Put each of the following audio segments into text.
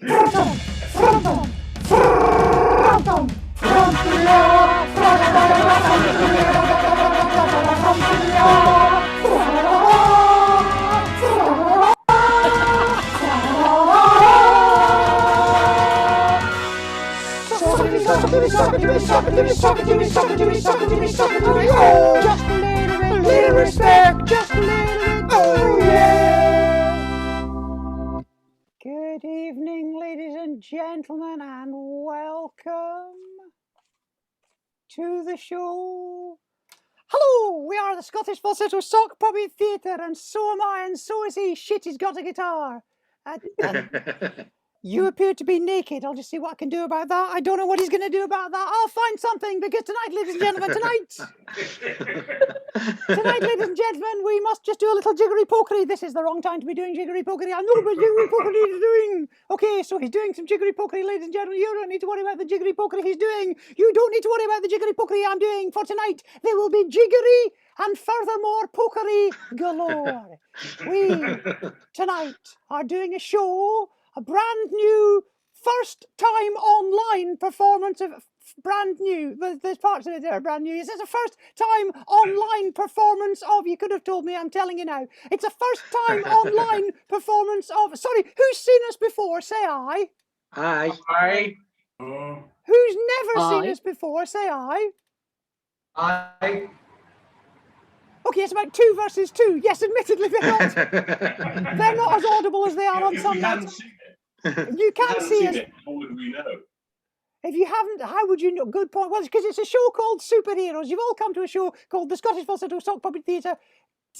Fronton, fronton, fronton, just a little respect, just a little bit, oh yeah. Good evening, ladies and gentlemen, and welcome to the show. Hello, we are the Scottish Falsetto Sock Puppet Theatre, and so am I, and so is he. Shit, he's got a guitar. And you appear to be naked. I'll just see what I can do about that. I don't know what he's going to do about that. I'll find something, because tonight, ladies and gentlemen, tonight, ladies and gentlemen, we must just do a little jiggery pokery. This is the wrong time to be doing jiggery pokery. I know what jiggery pokery is doing. Okay, so he's doing some jiggery pokery, ladies and gentlemen. You don't need to worry about the jiggery pokery he's doing. You don't need to worry about the jiggery pokery I'm doing. For tonight, there will be jiggery and furthermore pokery galore. We, tonight, are doing a show, a brand new, first time online performance of brand new. There's parts of it that are brand new. It's a first time online performance of, you could have told me, I'm telling you now. It's a first time online performance of, sorry, who's seen us before? Say aye. Aye. Aye. Who's never seen us before? Say aye. Aye. Okay, it's about 2 versus 2. Yes, admittedly, they're not as audible as they are on some nights. You can't see us. How would we know? If you haven't, how would you know? Good point. Well, it's because it's a show called Superheroes. You've all come to a show called the Scottish Falsetto Sock Puppet Theatre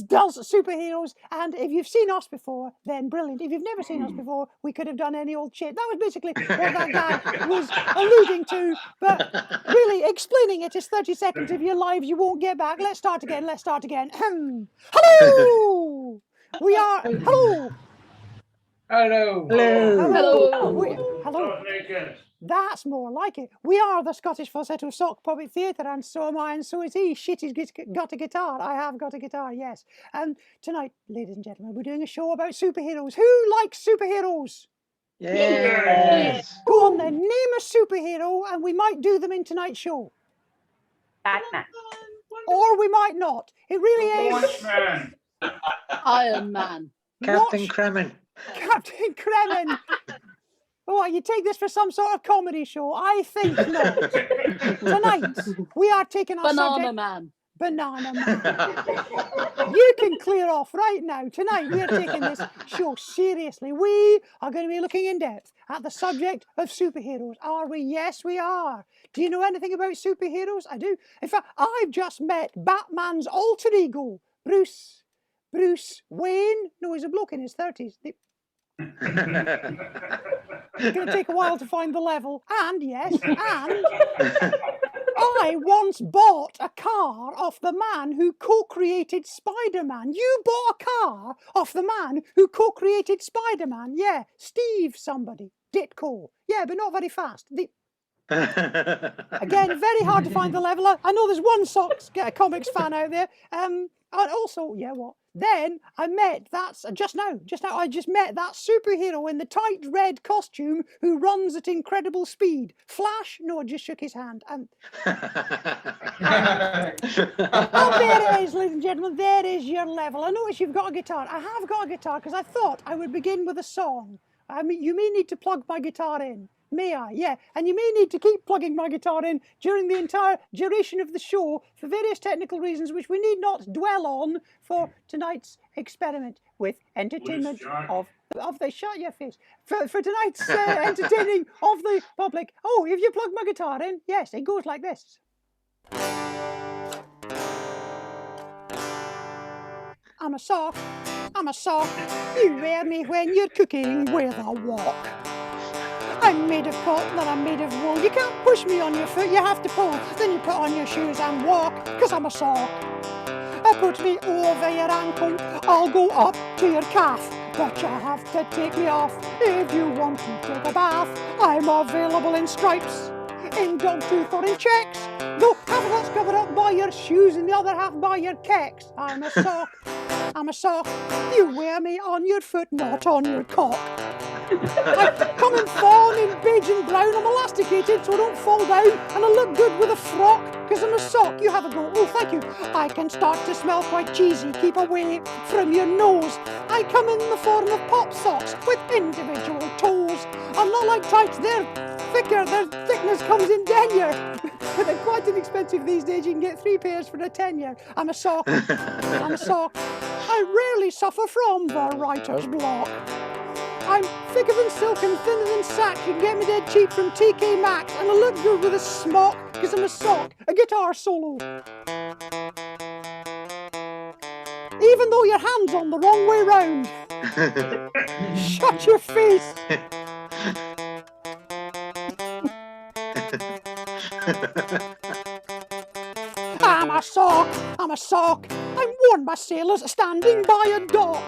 does superheroes, and if you've seen us before, then brilliant. If you've never seen us before, we could have done any old shit. That was basically what that guy was alluding to, but really explaining it is 30 seconds of your lives you won't get back. Let's start again. Hello! We are, hello! Hello. Hello. That's more like it. We are the Scottish Falsetto Sock Puppet Theatre, and so am I, and so is he. Shit, he's got a guitar. I have got a guitar, yes. And tonight, ladies and gentlemen, we're doing a show about superheroes. Who likes superheroes? Yes. Go on then, name a superhero, and we might do them in tonight's show. Batman. Or we might not. It really is. Iron Man. Captain Kremen. Captain Kremen. Oh, you take this for some sort of comedy show? I think not. Tonight, we are taking our subject... Banana Man. You can clear off right now. Tonight, we are taking this show seriously. We are going to be looking in depth at the subject of superheroes. Are we? Yes, we are. Do you know anything about superheroes? I do. In fact, I've just met Batman's alter ego, Bruce Wayne. No, he's a bloke in his 30s. It's going to take a while to find the level. And yes, I once bought a car off the man who co-created Spider-Man. You bought a car off the man who co-created Spider-Man. Yeah, Steve somebody. Ditko. Yeah, but not very fast. Again, very hard to find the level. I know there's one comics fan out there. And also, yeah, what? Then I met, just now, I just met that superhero in the tight red costume who runs at incredible speed. Flash? No, I just shook his hand. Oh, there it is, ladies and gentlemen, there is your level. I notice you've got a guitar. I have got a guitar because I thought I would begin with a song. I mean, you may need to plug my guitar in. May I? Yeah. And you may need to keep plugging my guitar in during the entire duration of the show for various technical reasons which we need not dwell on for tonight's experiment with entertainment of the... Shut your face. For tonight's entertaining of the public. Oh, if you plug my guitar in, yes, it goes like this. I'm a sock. You wear me when you're cooking with a wok. I'm made of cotton and I'm made of wool. You can't push me on your foot, you have to pull. Then you put on your shoes and walk, 'cause I'm a sock. Put me over your ankle, I'll go up to your calf. But you have to take me off if you want to take a bath. I'm available in stripes, in dogtooth or in checks. Though half of that's covered up by your shoes and the other half by your kecks. I'm a sock. You wear me on your foot, not on your cock. I come in fawn, in beige and brown. I'm elasticated so I don't fall down, and I look good with a frock because I'm a sock. You have a go. Oh, thank you. I can start to smell quite cheesy. Keep away from your nose. I come in the form of pop socks with individual toes. I'm not like tights. They're thicker. Their thickness comes in tenure. But they're quite inexpensive these days. You can get 3 pairs for a tenner. I'm a sock. I'm a sock. I rarely suffer from the writer's block. I'm thicker than silk and thinner than sack. You can get me dead cheap from TK Maxx. And I look good with a smock because I'm a sock. A guitar solo. Even though your hand's on the wrong way round. Shut your face. I'm a sock. I'm a sock. I'm worn by sailors standing by a dock.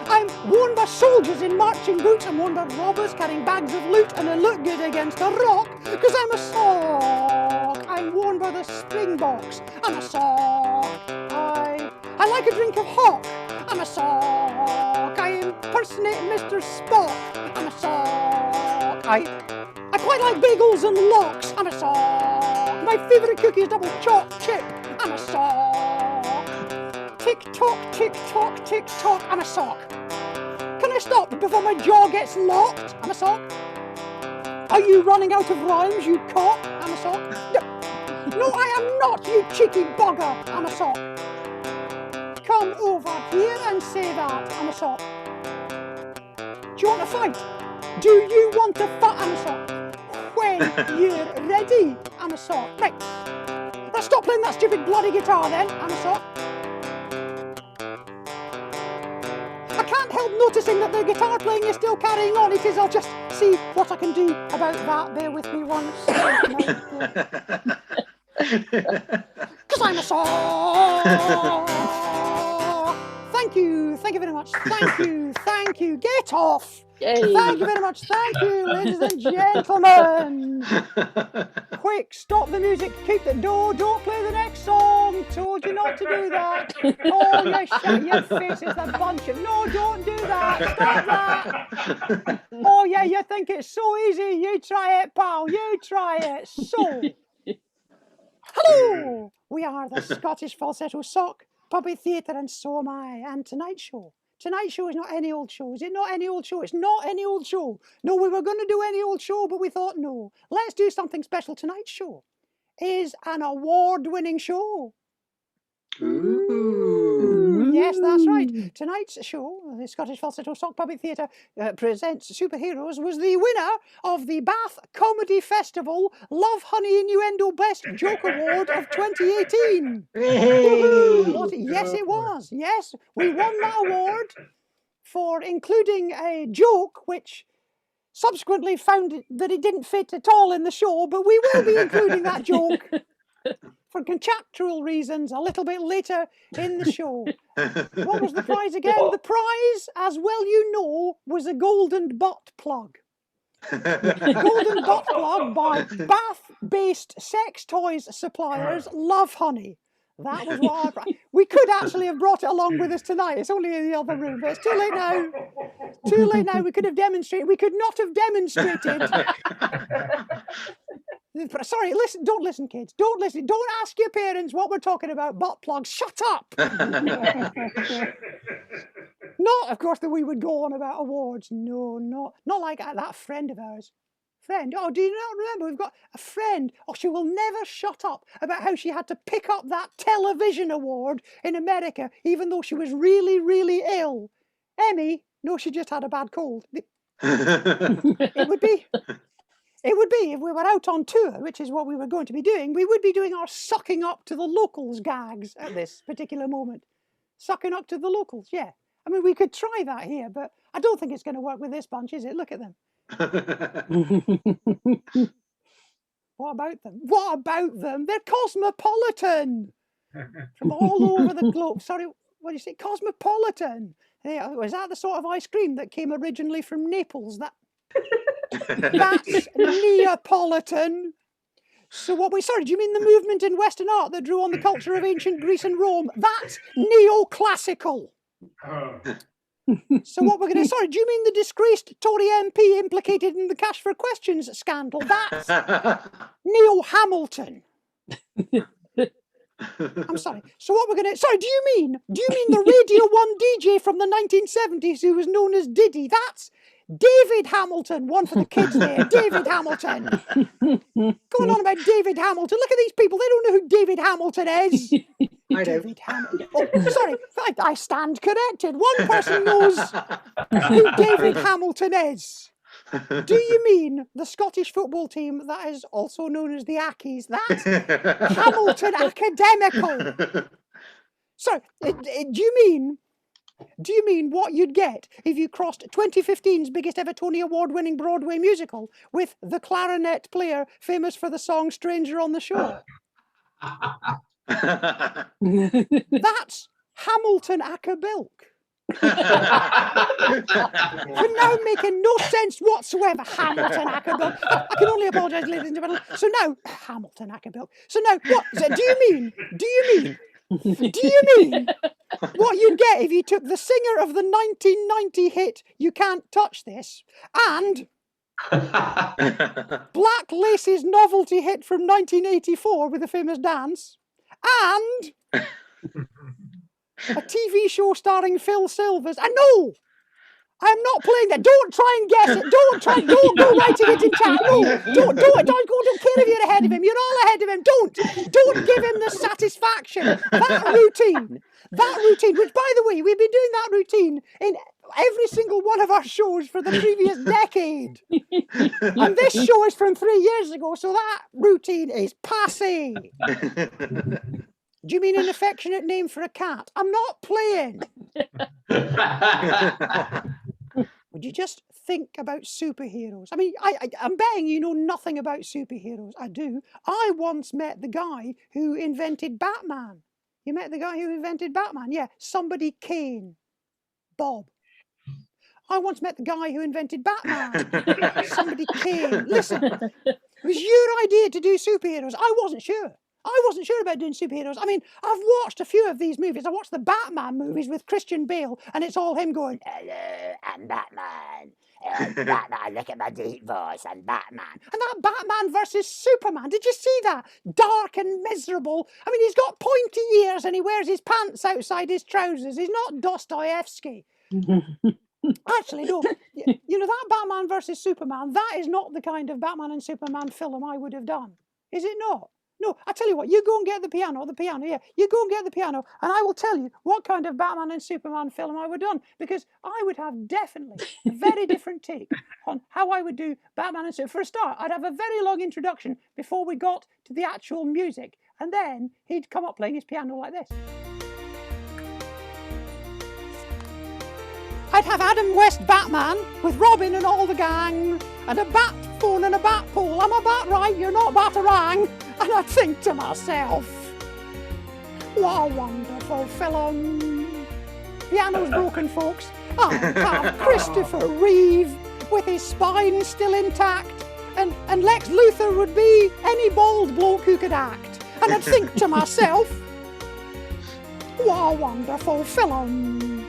I'm worn by soldiers in marching boots. I'm worn by robbers carrying bags of loot, and I look good against a rock because I'm a sock. I'm worn by the Springboks. I'm a sock. I like a drink of hock. I'm a sock. I impersonate Mr. Spock. I'm a sock. I quite like bagels and lox. I'm a sock. My favourite cookie is double choc chip. I'm a sock. Tick tock, tick tock, tick tock. I'm a sock. Can I stop before my jaw gets locked? I'm a sock. Are you running out of rhymes, you cock? I'm a sock. No, I am not, you cheeky bugger. I'm a sock. Come over here and say that. I'm a sock. Do you want to fight? Do you want to fight? I'm a sock. When you're ready, I'm a sock. Right. Let's stop playing that stupid bloody guitar then. I'm a sock. I can't help noticing that the guitar playing is still carrying on. It is. I'll just see what I can do about that. Bear with me once. Because I'm a sock. Thank you. Thank you very much. Thank you. Thank you. Get off. Yay. Thank you very much. Thank you, ladies and gentlemen. Quick, stop the music. Keep the door. Don't play the next song. Told you not to do that. Oh, you shut your faces, a bunch of... No, don't do that. Stop that. Oh, yeah, you think it's so easy. You try it, pal. You try it. So, hello. We are the Scottish Falsetto Sock Puppet Theatre, and so am I. And tonight's show. Tonight's show is not any old show. Is it not any old show? It's not any old show. No, we were going to do any old show, but we thought, no, let's do something special. Tonight's show is an award-winning show. Ooh. Yes, that's right. Tonight's show, the Scottish Falsetto Sock Puppet Theatre presents Superheroes, was the winner of the Bath Comedy Festival Love, Honey, Innuendo Best Joke Award of 2018. Yes, it was. Yes, we won that award for including a joke which subsequently found that it didn't fit at all in the show, but we will be including that joke for contractual reasons a little bit later in the show. What was the prize again? The prize, as well you know, was a golden butt plug. Golden butt plug by Bath-based sex toys suppliers Love Honey. That was what our prize. We could actually have brought it along with us tonight. It's only in the other room, but it's too late now. Too late now. We could have demonstrated. We could not have demonstrated. Sorry, listen, don't listen, kids. Don't listen. Don't ask your parents what we're talking about, butt plugs. Shut up! Not, of course, that we would go on about awards. No, not like that friend of ours. Friend, oh, do you not remember? We've got a friend. Oh, she will never shut up about how she had to pick up that television award in America, even though she was really, really ill. Emmy, no, she just had a bad cold. It would be if we were out on tour, which is what we were going to be doing, we would be doing our sucking up to the locals gags at this particular moment. Sucking up to the locals, yeah. I mean, we could try that here, but I don't think it's going to work with this bunch, is it? Look at them. What about them? What about them? They're cosmopolitan from all over the globe. Sorry, what do you say? Cosmopolitan. Was that the sort of ice cream that came originally from Naples? That's Neapolitan. So sorry, do you mean the movement in Western art that drew on the culture of ancient Greece and Rome? That's neoclassical. So what we're going to... Sorry, do you mean the disgraced Tory MP implicated in the Cash for Questions scandal? That's Neil Hamilton. I'm sorry. So what we're going to... Sorry, do you mean the Radio 1 DJ from the 1970s who was known as Diddy? That's David Hamilton. One for the kids there. David Hamilton. Going on about David Hamilton. Look at these people. They don't know who David Hamilton is. I do. David Hamilton. Oh, sorry. I stand corrected. One person knows who David Hamilton is. Do you mean the Scottish football team that is also known as the Ackies? That's Hamilton Academical. Sorry, do you mean what you'd get if you crossed 2015's biggest ever Tony Award-winning Broadway musical with the clarinet player famous for the song Stranger on the Shore? That's Hamilton Academical. You're now making no sense whatsoever, Hamilton Academical. I can only apologise, ladies and gentlemen. So now, Hamilton Academical. So now, what? So do you mean what you'd get if you took the singer of the 1990 hit "You Can't Touch This" and Black Lace's novelty hit from 1984 with a famous dance, and a TV show starring Phil Silvers? I know! I'm not playing that. Don't try and guess it. Don't go writing it in chat. No, don't care if you're ahead of him. You're all ahead of him. Don't give him the satisfaction. That routine, which, by the way, we've been doing that routine in every single one of our shows for the previous decade. And this show is from 3 years ago, so that routine is passé. Do you mean an affectionate name for a cat? I'm not playing. Would you just think about superheroes? I mean, I'm betting you know nothing about superheroes. I do. I once met the guy who invented Batman. You met the guy who invented Batman? Yeah, somebody Kane. Bob. I once met the guy who invented Batman. Somebody Kane. Listen, it was your idea to do superheroes. I wasn't sure about doing superheroes. I mean, I've watched a few of these movies. I watched the Batman movies with Christian Bale, and it's all him going, "Hello, I'm Batman. Batman, look at my deep voice, I'm Batman." And that Batman versus Superman, did you see that? Dark and miserable. I mean, he's got pointy ears and he wears his pants outside his trousers. He's not Dostoevsky. Actually, no. You know, that Batman versus Superman, that is not the kind of Batman and Superman film I would have done. Is it not? No, I tell you what, you go and get the piano, yeah. You go and get the piano, and I will tell you what kind of Batman and Superman film I would have done, because I would have definitely a very different take on how I would do Batman and Superman. For a start, I'd have a very long introduction before we got to the actual music, and then he'd come up playing his piano like this. I'd have Adam West Batman with Robin and all the gang, and a bat phone and a bat pole. I'm a bat right, you're not Batarang. And I'd think to myself, what a wonderful film. Piano's broken, folks. I'd have Christopher Reeve with his spine still intact, and Lex Luthor would be any bald bloke who could act. And I'd think to myself, what a wonderful film.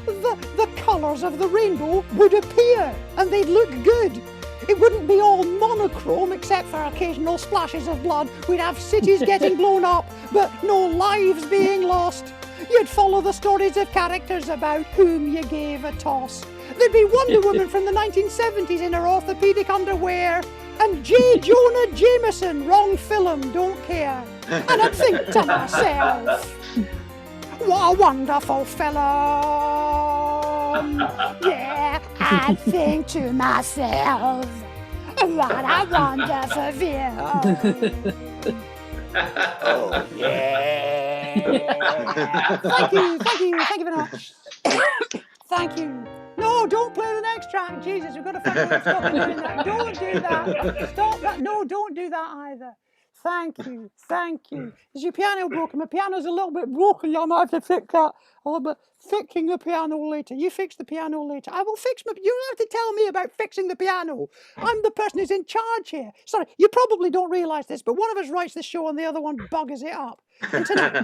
The colours of the rainbow would appear, and they'd look good. It wouldn't be all monochrome except for occasional splashes of blood. We'd have cities getting blown up, but no lives being lost. You'd follow the stories of characters about whom you gave a toss. There'd be Wonder Woman from the 1970s in her orthopaedic underwear, and J. Jonah Jameson, wrong film, don't care. And I'd think to myself, what a wonderful film. Yeah, I'd think to myself, what a wonderful film. Oh, yeah. Thank you very much. Thank you. No, don't play the next track. Jesus, we've got to find out what's stopping doing that. Don't do that. Stop that. No, don't do that either. Thank you, thank you. Is your piano broken? My piano's a little bit broken. I might have to fix that. Oh, but fixing the piano later. You fix the piano later. I will fix my... You don't have to tell me about fixing the piano. I'm the person who's in charge here. Sorry, you probably don't realise this, but one of us writes the show and the other one buggers it up. And tonight,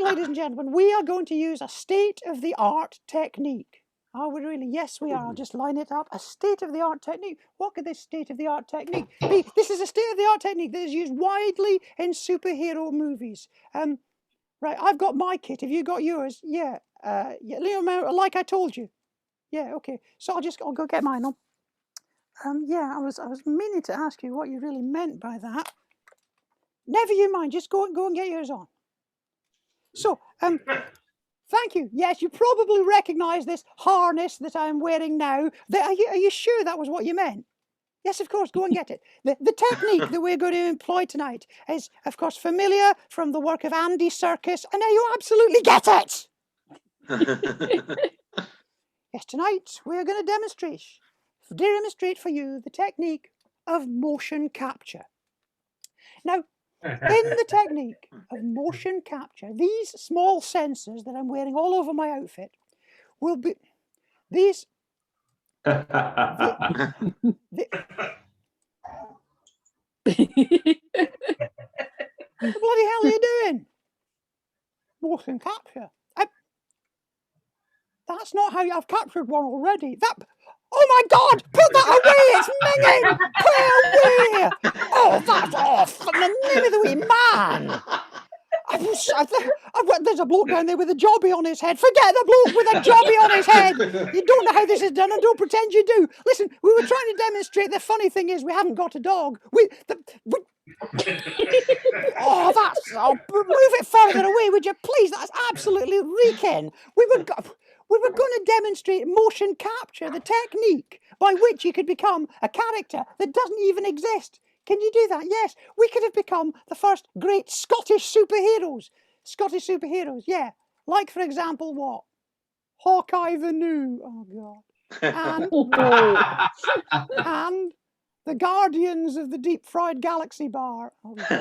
ladies and gentlemen, we are going to use a state-of-the-art technique. Are we really? Yes, we are. I'll just line it up. A state-of-the-art technique. What could this state-of-the-art technique be? This is a state-of-the-art technique that is used widely in superhero movies. Right, I've got my kit. Have you got yours? Yeah. Yeah. Leo, like I told you. Yeah. Okay. So I'll go get mine on. Yeah. I was meaning to ask you what you really meant by that. Never you mind. Just go and get yours on. So thank you. Yes, you probably recognise this harness that I'm wearing now. Are you sure that was what you meant? Yes, of course, go and get it. The technique that we're going to employ tonight is, of course, familiar from the work of Andy Serkis, and now you absolutely get it! Yes, tonight we're going to demonstrate for you the technique of motion capture. Now, in the technique of motion capture, these small sensors that I'm wearing all over my outfit will be... These... What the bloody hell are you doing? Motion capture. That's not how I've captured one already. Oh my God! Put that away! It's minging! Put it away! Oh, that's off! In the name of the wee man! There's a bloke down there with a jobby on his head. Forget the bloke with a jobby on his head. You don't know how this is done, and don't pretend you do. Listen, we were trying to demonstrate. The funny thing is, we haven't got a dog. Move it further away, would you please? That's absolutely reeking. We were going to demonstrate motion capture, the technique by which you could become a character that doesn't even exist. Can you do that? Yes. We could have become the first great Scottish superheroes. Scottish superheroes, yeah. Like, for example, what? Hawkeye the New. Oh, God. And the Guardians of the Deep Fried Galaxy Bar. Oh, God.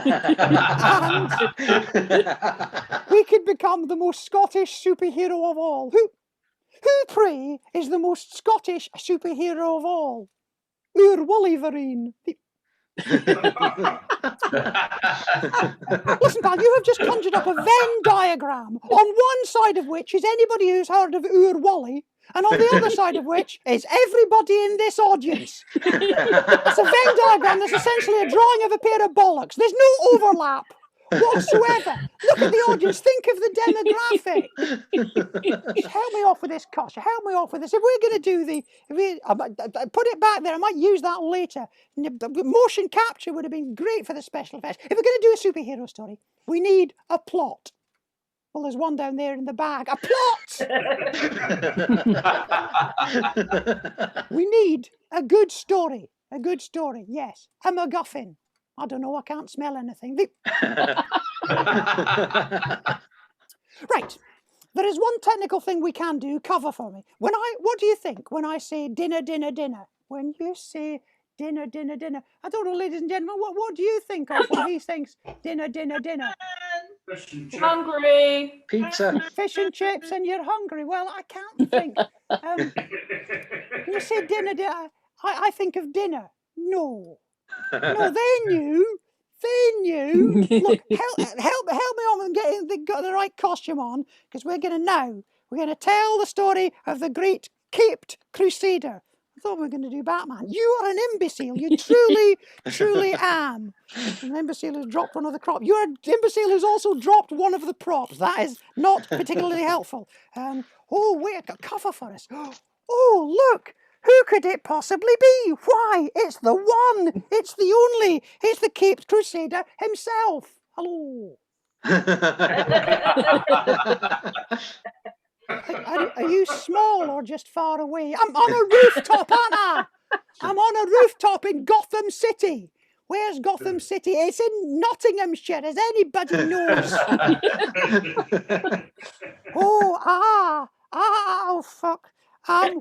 And we could become the most Scottish superhero of all. Who, pray, is the most Scottish superhero of all? Wolverine. Listen, pal, you have just conjured up a Venn diagram, on one side of which is anybody who's heard of Wally, and on the other side of which is everybody in this audience. It's a Venn diagram that's essentially a drawing of a pair of bollocks. There's no overlap whatsoever. Look at the audience. Think of the demographic. Help me off with this, Kasha. Help me off with this. If we're going to do put it back there. I might use that later. Motion capture would have been great for the special effects. If we're going to do a superhero story, we need a plot. Well, there's one down there in the bag. A plot! We need a good story. A good story, yes. A MacGuffin. I don't know, I can't smell anything. Right. There is one technical thing we can do. Cover for me. What do you think when I say dinner, dinner, dinner? When you say dinner, dinner, dinner. I don't know, ladies and gentlemen, what do you think of when he thinks dinner, dinner, dinner? Hungry. Pizza. Fish and chips, and you're hungry. Well, I can't think. You say dinner, dinner. I think of dinner. No, they knew. Look, help me on and get the right costume on, because we're going to tell the story of the great caped crusader. I thought we were going to do Batman. You are an imbecile. You truly am. An imbecile who's dropped one of the props. You're an imbecile who's also dropped one of the props. That is not particularly helpful. Wait, a cover for us. Oh, look. Who could it possibly be? Why, it's the one. It's the only. It's the caped crusader himself. Hello. Are you small or just far away? I'm on a rooftop, aren't I? I'm on a rooftop in Gotham City. Where's Gotham City? It's in Nottinghamshire, as anybody knows. Oh, fuck. Shut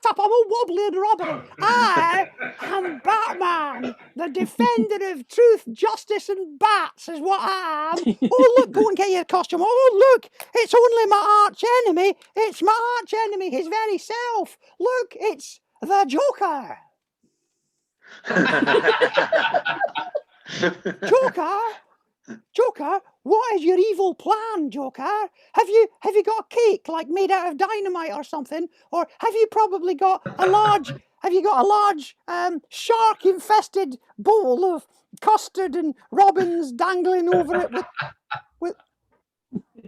up, I'm all wobbly and rubbery. I am Batman, the defender of truth, justice and bats is what I am. Oh, look, go and get your costume. Oh, look, it's only my arch enemy. It's my arch enemy, his very self. Look, it's the Joker. Joker, what is your evil plan, Joker? Have you got a cake like made out of dynamite or something, or have you probably got a large shark-infested bowl of custard and robins dangling over it with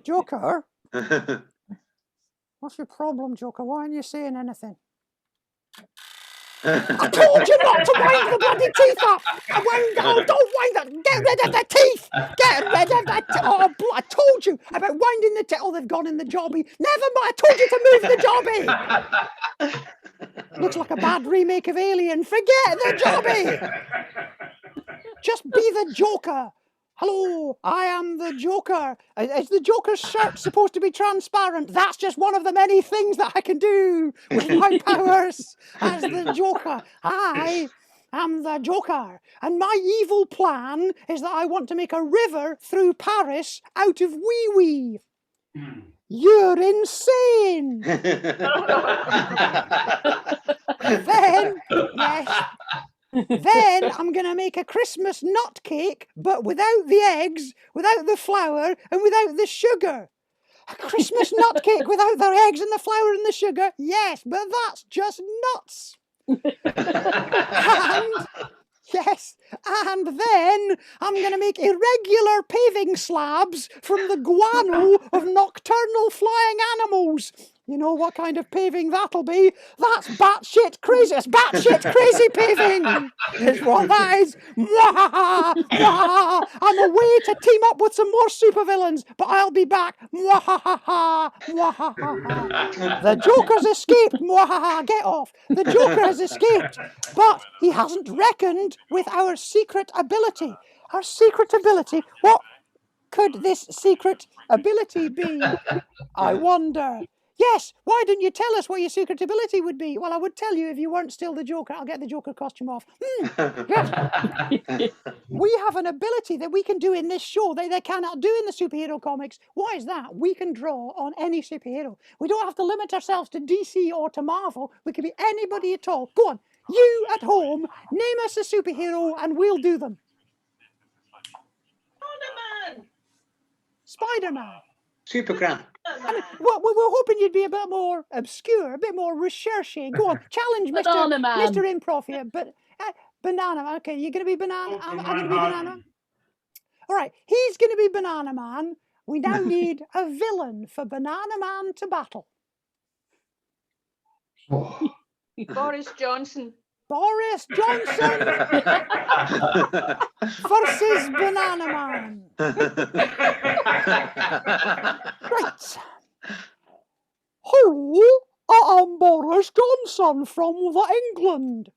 Joker? What's your problem, Joker? Why aren't you saying anything? I told you not to wind the bloody teeth up! Don't wind them! Get rid of the teeth! Get rid of the teeth! Oh, I told you about winding the teeth. Oh, they've gone in the jobby. Never mind, I told you to move the jobby! Looks like a bad remake of Alien. Forget the jobby! Just be the Joker. Hello, I am the Joker. Is the Joker's shirt supposed to be transparent? That's just one of the many things that I can do with my powers as the Joker. I am the Joker. And my evil plan is that I want to make a river through Paris out of wee-wee. You're insane. Then I'm going to make a Christmas nut cake, but without the eggs, without the flour, and without the sugar. A Christmas nut cake without the eggs and the flour and the sugar? Yes, but that's just nuts. And then I'm going to make irregular paving slabs from the guano of nocturnal flying animals. You know what kind of paving that'll be? That's batshit crazy. It's batshit crazy paving. Is what that is. Mwahaha, mwahaha. I'm away to team up with some more supervillains, but I'll be back. Mwahaha, mwahaha. The Joker's escaped. Mwahaha, get off. The Joker has escaped, but he hasn't reckoned with our secret ability. Our secret ability. What could this secret ability be? I wonder. Yes, why didn't you tell us what your secret ability would be? Well, I would tell you if you weren't still the Joker. I'll get the Joker costume off. Yes. We have an ability that we can do in this show that they cannot do in the superhero comics. What is that? We can draw on any superhero. We don't have to limit ourselves to DC or to Marvel. We can be anybody at all. Go on, you at home, name us a superhero and we'll do them. Spider-Man. Supergram. I mean, well, we were hoping you'd be a bit more obscure, a bit more recherche. Go on, challenge Mr. Improv here. But Banana, okay, you're going to be Banana. I'm going to be Banana. All right, he's going to be Banana Man. We now need a villain for Banana Man to battle. Boris Johnson. Boris Johnson versus Banana Man. Right. Hello, I am Boris Johnson from the England.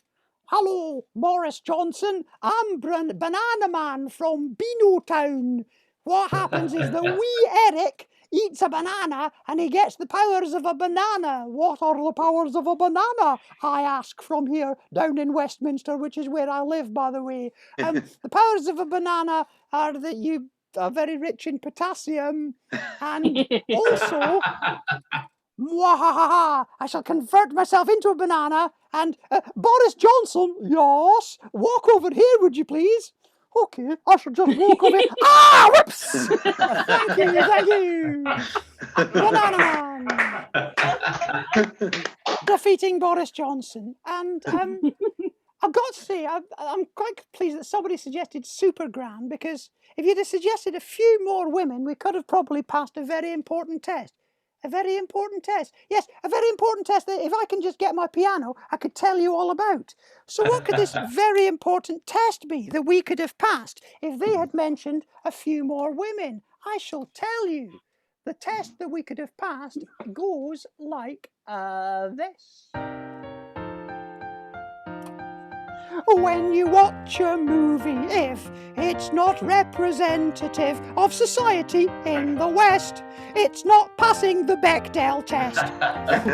Hello, Boris Johnson. I'm Banana Man from Beano Town. What happens is the wee Eric eats a banana and he gets the powers of a banana. What are the powers of a banana? I ask from here down in Westminster, which is where I live, by the way. The powers of a banana are that you are very rich in potassium and also... Mwahaha! I shall convert myself into a banana and... Boris Johnson, yes? Walk over here, would you please? Okay, I shall just walk over here. Ah! Whoops! Thank you! Banana Man! Defeating Boris Johnson. And I've got to say, I'm quite pleased that somebody suggested Supergram, because if you'd have suggested a few more women, we could have probably passed a very important test. A very important test. Yes, a very important test that if I can just get my piano, I could tell you all about. So what could this very important test be that we could have passed if they had mentioned a few more women? I shall tell you. The test that we could have passed goes like this. When you watch a movie, if it's not representative of society in the West, it's not passing the Bechdel test.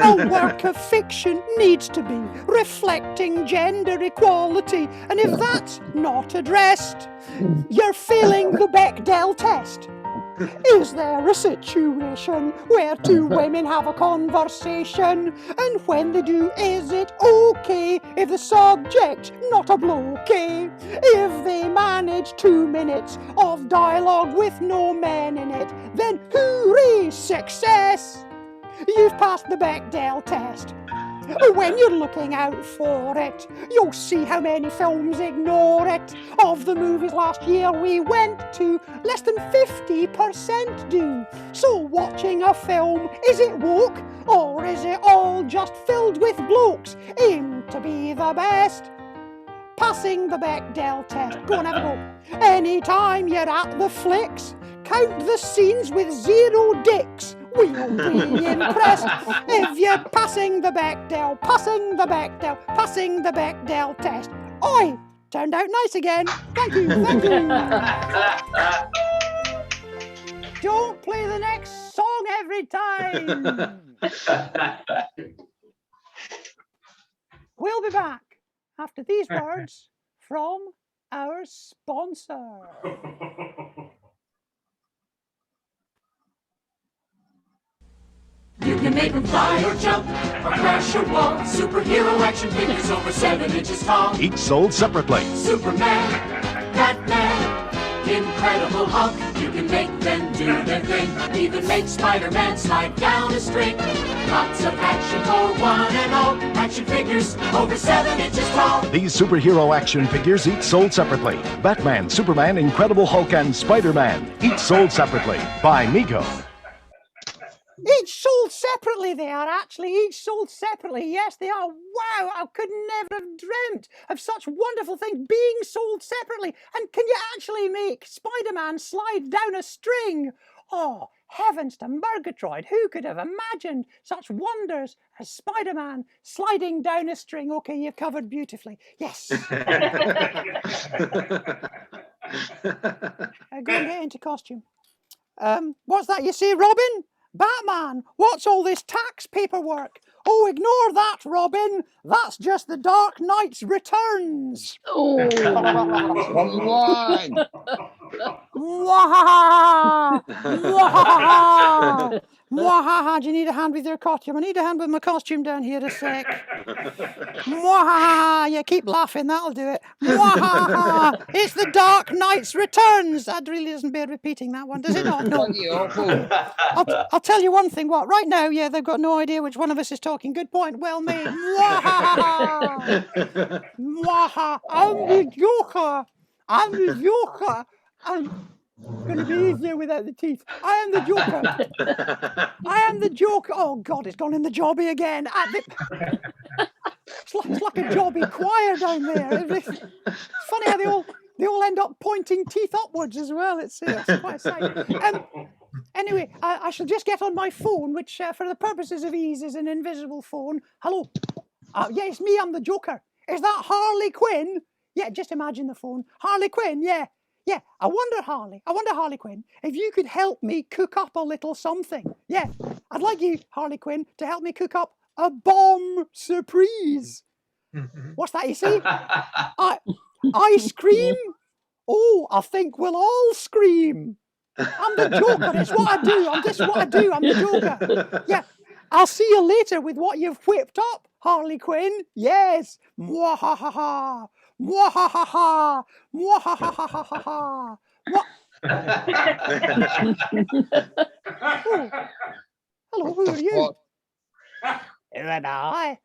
A work of fiction needs to be reflecting gender equality, and if that's not addressed, you're failing the Bechdel test. Is there a situation where two women have a conversation, and when they do, is it okay if the subject's not a blokey? If they manage 2 minutes of dialogue with no men in it, then hooray, success! You've passed the Bechdel test. When you're looking out for it, you'll see how many films ignore it. Of the movies last year we went to, less than 50% do. So watching a film, is it woke, or is it all just filled with blokes? Aim to be the best. Passing the Bechdel test. Go and have a go. Anytime you're at the flicks, count the scenes with 0 dicks. We'll be impressed if you're passing the Bechdel, passing the Bechdel, passing the Bechdel test. Oi! Turned out nice again. Thank you, thank you. Don't play the next song every time. We'll be back after these words from our sponsor. You can make them fly or jump or crash or walk. Superhero action figures over 7 inches tall. Each sold separately. Superman, Batman, Incredible Hulk. You can make them do their thing. Even make Spider-Man slide down a string. Lots of action for one and all. Action figures over 7 inches tall. These superhero action figures each sold separately. Batman, Superman, Incredible Hulk, and Spider-Man. Each sold separately. By Mego. Each sold separately, they are actually. Each sold separately. Yes, they are. Wow, I could never have dreamt of such wonderful things being sold separately. And can you actually make Spider-Man slide down a string? Oh, heavens to Murgatroyd. Who could have imagined such wonders as Spider-Man sliding down a string? Okay, you've covered beautifully. Yes. Go and get into costume. What's that you say, Robin? Batman, what's all this tax paperwork? Oh, ignore that, Robin. That's just the Dark Knight's returns. Oh, come on. Mwahaha! Mwahaha! Mwahaha! Do you need a hand with your costume? I need a hand with my costume down here a sec. Mwahaha! Yeah, keep laughing, that'll do it. Mwahaha! It's the Dark Knight's returns. That really doesn't bear repeating, that one, does it not? No. I'll tell you one thing, what? Right now, yeah, they've got no idea which one of us is talking. Good point, well made. Mwahaha! Mwahaha! I'm the Joker! I'm the Joker! I'm going to be easier without the teeth. I am the Joker. I am the Joker. Oh, God, it's gone in the jobby again. It's like a jobby choir down there. It's funny how they all end up pointing teeth upwards as well. It's quite a sight. Anyway, I shall just get on my phone, which for the purposes of ease is an invisible phone. Hello. Yeah, it's me. I'm the Joker. Is that Harley Quinn? Yeah, just imagine the phone. Harley Quinn, yeah. Yeah, I wonder, Harley Quinn, if you could help me cook up a little something. Yeah, I'd like you, Harley Quinn, to help me cook up a bomb surprise. What's that you say? Ice cream? Oh, I think we'll all scream. I'm the Joker, it's what I do. I'm the Joker. Yeah, I'll see you later with what you've whipped up, Harley Quinn. Yes. Mwahaha. Mwahaha! Mwahaha! Oh. Hello, who are you? Who am I?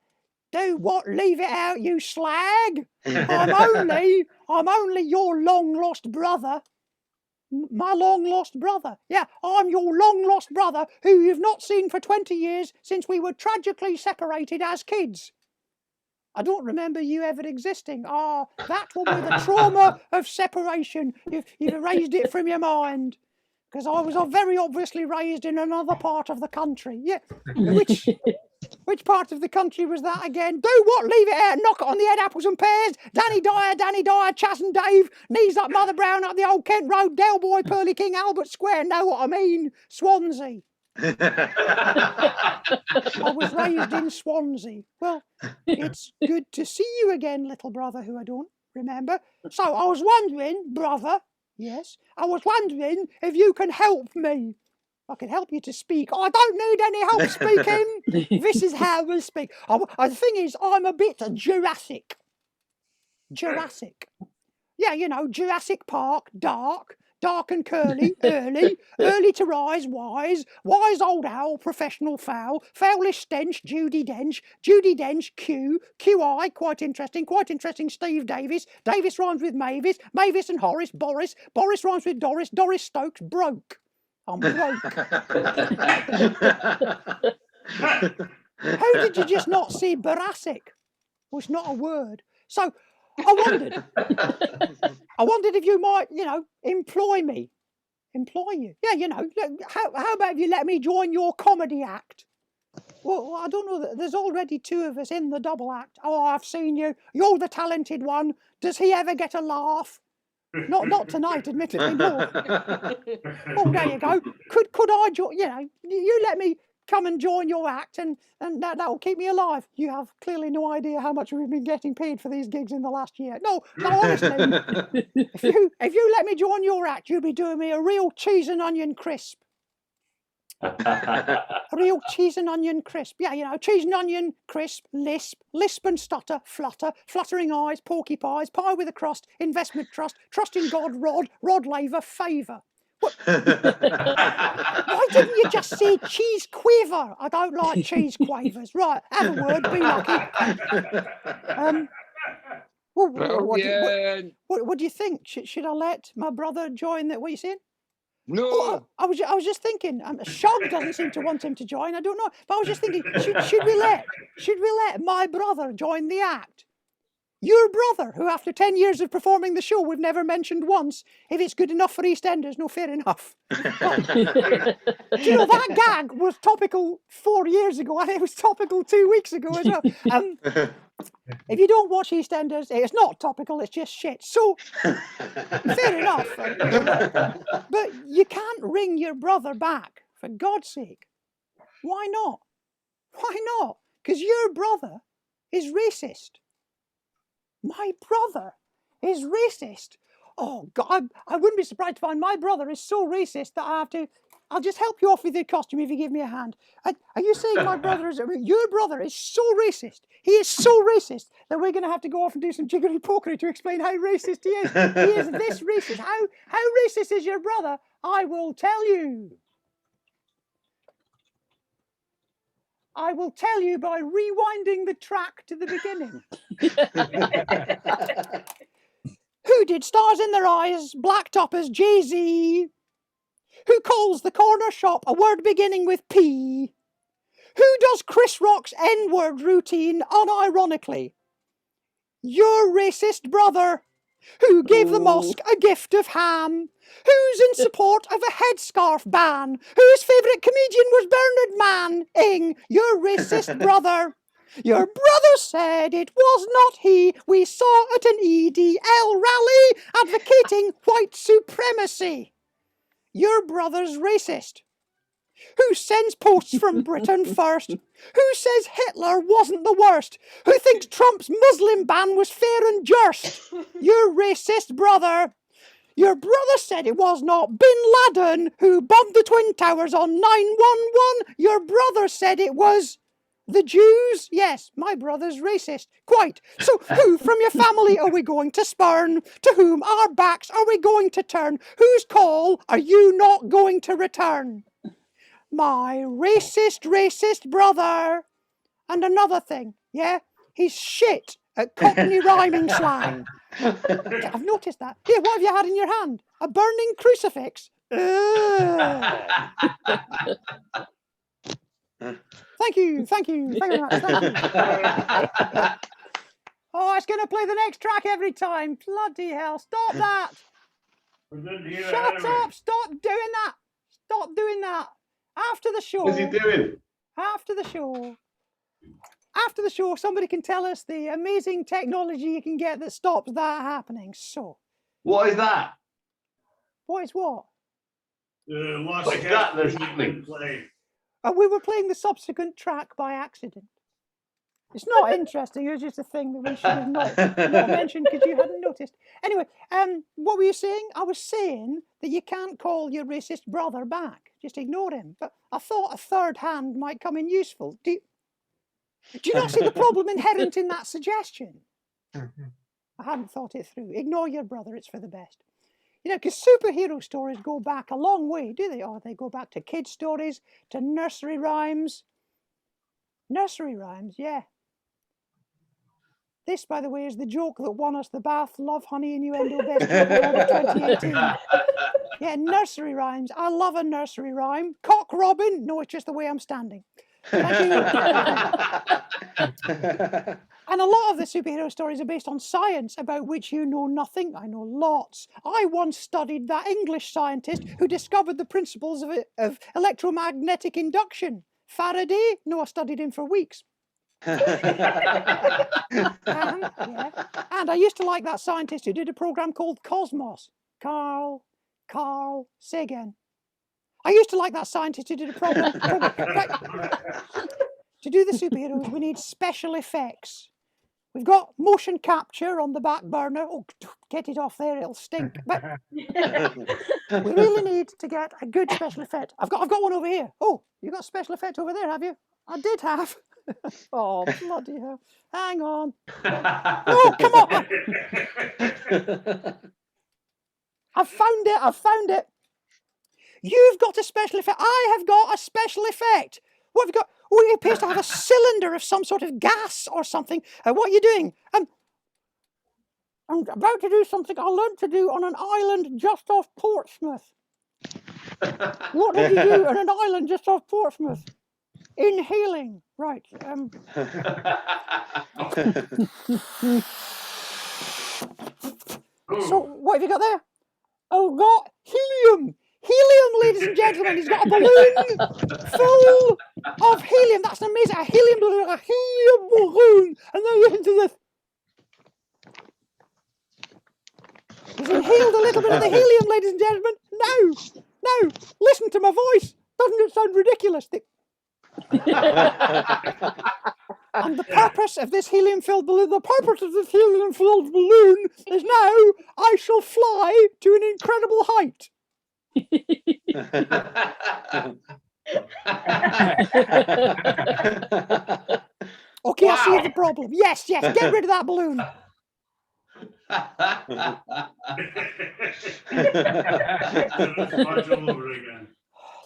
Do what? Leave it out, you slag! I'm only your long-lost brother. My long-lost brother. Yeah, I'm your long-lost brother who you've not seen for 20 years since we were tragically separated as kids. I don't remember you ever existing. That will be the trauma of separation. You've erased it from your mind. Because I was very obviously raised in another part of the country. Yeah. Which part of the country was that again? Do what? Leave it out. Knock it on the head, apples and pears. Danny Dyer, Chas and Dave. Knees like Mother Brown up the old Kent Road. Del Boy, Pearly King, Albert Square. Know what I mean? Swansea. I was raised in Swansea. Well, it's good to see you again, little brother who I don't remember. So I was wondering, brother, yes, I was wondering if you can help me. I can help you to speak. I don't need any help speaking. This is how we speak. The thing is, I'm a bit Jurassic. Jurassic. Yeah, you know, Jurassic Park, dark and curly, early to rise, wise old owl, professional foul, foulish stench, Judi Dench, QI, quite interesting, Steve Davis rhymes with Mavis and Horace, Boris rhymes with Doris Stokes, broke. I'm broke. How did you just not see Boracic? Well, it's not a word. So I wondered if you might, you know, employ me. Employ you. Yeah, you know, how about if you let me join your comedy act? Well, I don't know. There's already 2 of us in the double act. Oh, I've seen you. You're the talented one. Does he ever get a laugh? Not tonight, admittedly. No. Oh, there you go. Could I join? You know, you let me come and join your act, and that'll keep me alive. You have clearly no idea how much we've been getting paid for these gigs in the last year. No, honestly, if you let me join your act, you'll be doing me a real cheese and onion crisp. Real cheese and onion crisp. Yeah, you know, cheese and onion crisp, lisp and stutter, flutter, fluttering eyes, porky pies, pie with a crust, investment trust, trust in God, rod laver, favour. What? Why didn't you just say cheese quiver? I don't like cheese quavers. Right, have a word, be lucky. What do you think? Should I let my brother join that? What are you saying? No. Oh, I was just thinking. Shog doesn't seem to want him to join. I don't know, but I was just thinking. Should we let my brother join the act? Your brother, who after 10 years of performing the show, we've never mentioned once. If it's good enough for EastEnders, no, fair enough. Do you know, that gag was topical 4 years ago, and it was topical 2 weeks ago as well. If you don't watch EastEnders, it's not topical, it's just shit. So, fair enough. But you can't ring your brother back, for God's sake. Why not? Why not? Because your brother is racist. My brother is racist. Oh, God, I wouldn't be surprised to find my brother is so racist that I'll just help you off with the costume if you give me a hand. Are you saying my brother is, your brother is so racist, he is so racist that we're going to have to go off and do some jiggery pokery to explain how racist he is? He is this racist. How racist is your brother? I will tell you. I will tell you by rewinding the track to the beginning. Who did Stars in Their Eyes, Black Toppers, Jay-Z? Who calls the corner shop a word beginning with P? Who does Chris Rock's N-word routine unironically? Your racist brother. Who gave the mosque a gift of ham? Who's in support of a headscarf ban? Whose favourite comedian was Bernard Manning? Your racist brother. Your brother said it was not he we saw at an EDL rally advocating white supremacy. Your brother's racist. Who sends posts from Britain first? Who says Hitler wasn't the worst? Who thinks Trump's Muslim ban was fair and just? Your racist brother. Your brother said it was not Bin Laden who bombed the Twin Towers on 9/11. Your brother said it was the Jews. Yes, my brother's racist. Quite. So who from your family are we going to spurn? To whom our backs are we going to turn? Whose call are you not going to return? My racist brother. And another thing, yeah, he's shit at Cockney rhyming slang. I've noticed that. Here, what have you had in your hand? A burning crucifix? Thank you very much. Thank you. Oh, it's going to play the next track every time. Bloody hell, stop that. Shut up, stop doing that. Stop doing that. After the show. What's he doing? After the show, After the show, somebody can tell us the amazing technology you can get that stops that happening. So, What is that? what is what? What's that that's happening? We were playing the subsequent track by accident. It's not interesting. It was just a thing that we should have not mentioned because you hadn't noticed. Anyway, what were you saying? I was saying that you can't call your racist brother back. Just ignore him. But I thought a third hand might come in useful. Do you not see the problem inherent in that suggestion? I hadn't thought it through. Ignore your brother. It's for the best. You know, because superhero stories go back a long way, do they? Oh, they go back to kid stories, to nursery rhymes. Nursery rhymes, yeah. This, by the way, is the joke that won us the Bath Love Honey Innuendo Best Joke Award of 2018. Yeah, nursery rhymes. I love a nursery rhyme. Cock Robin. No, it's just the way I'm standing. Thank you. And a lot of the superhero stories are based on science about which you know nothing. I know lots. I once studied that English scientist who discovered the principles of electromagnetic induction. Faraday? No, I studied him for weeks. And I used to like that scientist who did a program called Cosmos. Carl, say again. I used to like that scientist who did a program. Right. To do the superheroes, we need special effects. We've got motion capture on the back burner. Oh, get it off there, it'll stink. But we really need to get a good special effect. I've got one over here. Oh, you got a special effect over there, have you? I did have. Oh, bloody hell. Hang on. Oh, come on. I've found it. You've got a special effect. I have got a special effect. What have you got? Oh, it appears to have a cylinder of some sort of gas or something. What are you doing? I'm about to do something I learned to do on an island just off Portsmouth. What did you do on an island just off Portsmouth? Inhaling. Right. So, what have you got there? Oh, got helium. Helium, ladies and gentlemen. He's got a balloon full of helium. That's amazing. A helium balloon. And then you into this. He's inhaled a little bit of the helium, ladies and gentlemen. Now, listen to my voice. Doesn't it sound ridiculous? And the purpose of this helium-filled balloon, is now I shall fly to an incredible height. Okay, wow. I see the problem. Yes, get rid of that balloon.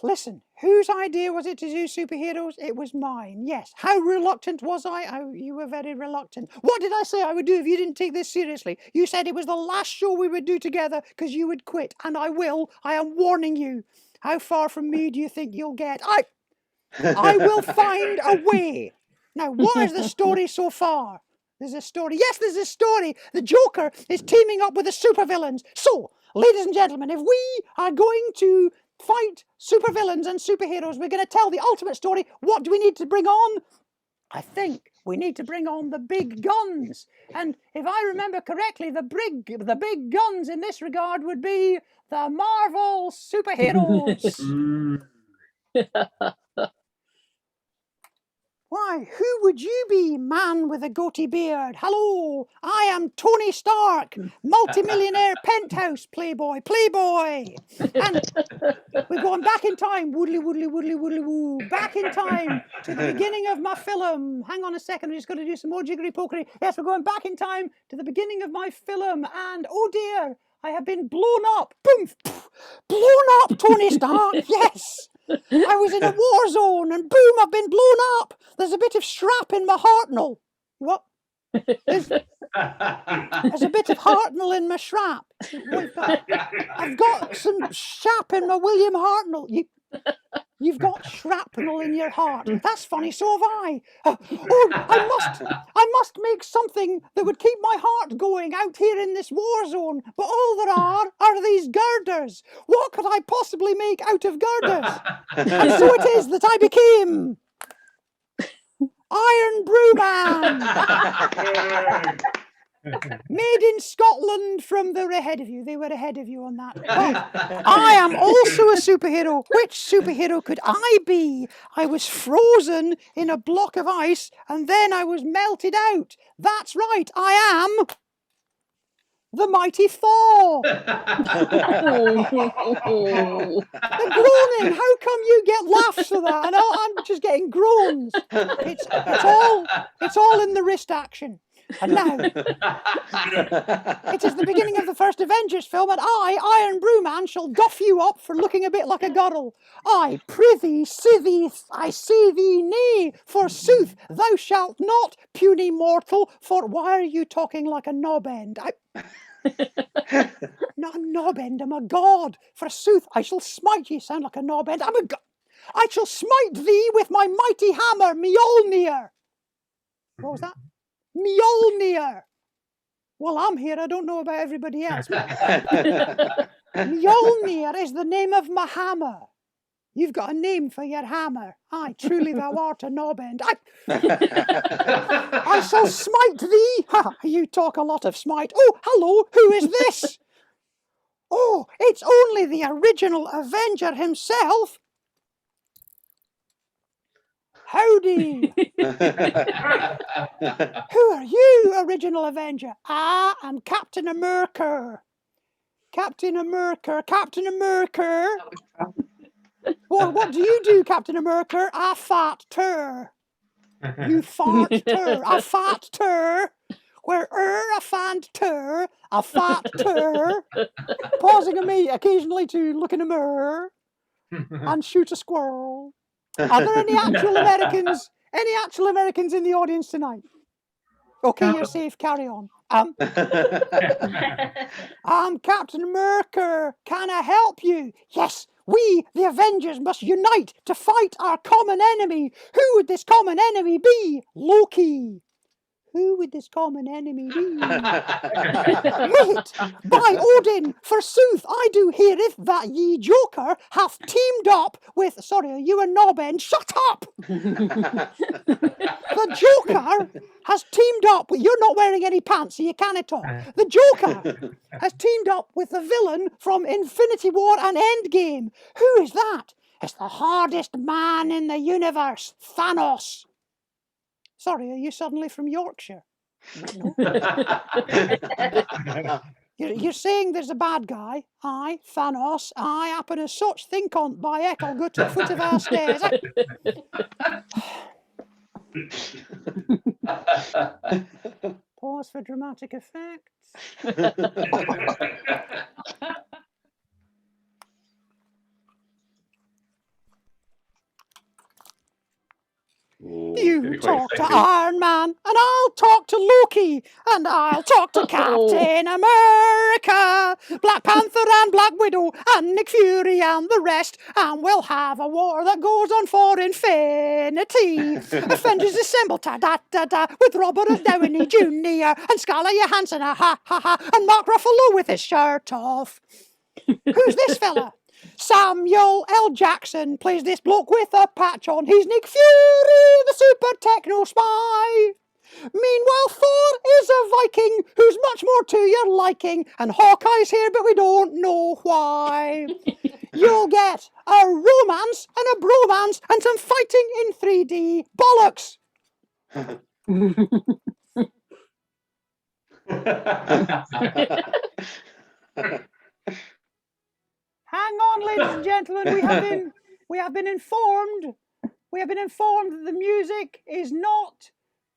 Listen, whose idea was it to do superheroes? It was mine, yes. How reluctant was I? You were very reluctant. What did I say I would do if you didn't take this seriously? You said it was the last show we would do together because you would quit, and I will. I am warning you. How far from me do you think you'll get? I will find a way. Now, what is the story so far? There's a story. Yes, there's a story. The Joker is teaming up with the supervillains. So, ladies and gentlemen, if we are going to fight supervillains and superheroes, we're going to tell the ultimate story. What do we need to bring on? I think we need to bring on the big guns. And if I remember correctly, the big guns in this regard would be the Marvel superheroes. Why, who would you be, man with a goatee beard? Hello, I am Tony Stark, multimillionaire penthouse playboy. And we're going back in time, woo, back in time to the beginning of my film. Hang on a second, I'm just going to do some more jiggery-pokery. Yes, we're going back in time to the beginning of my film, and oh dear, I have been blown up. Boom, blown up, Tony Stark, yes. I was in a war zone and boom, I've been blown up. There's a bit of shrap in my hartnell. What? There's a bit of hartnell in my shrap. I've got some shrap in my William Hartnell. You've got shrapnel in your heart. That's funny, so have I. I must make something that would keep my heart going out here in this war zone. But all there are these girders. What could I possibly make out of girders? And so it is that I became Iron Brew Man. Made in Scotland from the ahead of you. They were ahead of you on that. But I am also a superhero. Which superhero could I be? I was frozen in a block of ice and then I was melted out. That's right, I am the mighty Thor. The groaning. How come you get laughs for that? And I'm just getting groans. It's all in the wrist action. And now, it is the beginning of the first Avengers film, and I, Iron Brewman, shall doff you up for looking a bit like a girl. I prithee, sithee, I say thee nay, forsooth, thou shalt not, puny mortal, for why are you talking like a knob end? Not a knob end, I'm a god. Forsooth, I shall smite ye, sound like a knob end, I'm a god. I shall smite thee with my mighty hammer, Mjolnir. What was that? Mjolnir. Well, I'm here. I don't know about everybody else. Mjolnir is the name of my hammer. You've got a name for your hammer. Aye, truly thou art a knob end. I shall smite thee. You talk a lot of smite. Oh, hello, who is this? Oh, it's only the original Avenger himself. Howdy! Who are you, original Avenger? I'm Captain America. Captain America, Captain America. Well, what do you do, Captain America? I fart tur. You fart tur. I fart tur. Where I find tur, I fart tur. Pausing a me occasionally to look in a mirror and shoot a squirrel. Are there any actual Americans? Any actual Americans in the audience tonight? Okay, you're safe. Carry on. I'm Captain America. Can I help you? Yes, we, the Avengers, must unite to fight our common enemy. Who would this common enemy be? Loki. Who would this common enemy be? Wait, by Odin, forsooth, I do heareth that ye Joker hath teamed up with... Sorry, are you a knob end? Shut up! The Joker has teamed up with... You're not wearing any pants, so you can't talk. The Joker has teamed up with the villain from Infinity War and Endgame. Who is that? It's the hardest man in the universe, Thanos. Sorry, are you suddenly from Yorkshire? No. You're saying there's a bad guy. Aye, Thanos. Aye, happen as such. Think on by heck, I'll go to the foot of our stairs. Pause for dramatic effects. You talk to Iron Man, and I'll talk to Loki, and I'll talk to Captain America, Black Panther and Black Widow, and Nick Fury and the rest, and we'll have a war that goes on for infinity. Avengers assemble, ta-da-da-da, with Robert Downey Jr. and Scarlett Johansson, ha-ha-ha, and Mark Ruffalo with his shirt off. Who's this fella? Samuel L. Jackson plays this bloke with a patch on. He's Nick Fury, the super techno spy. Meanwhile, Thor is a Viking who's much more to your liking, and Hawkeye's here, but we don't know why. You'll get a romance and a bromance and some fighting in 3D. Bollocks! Hang on, ladies and gentlemen. We have been informed. We have been informed that the music is not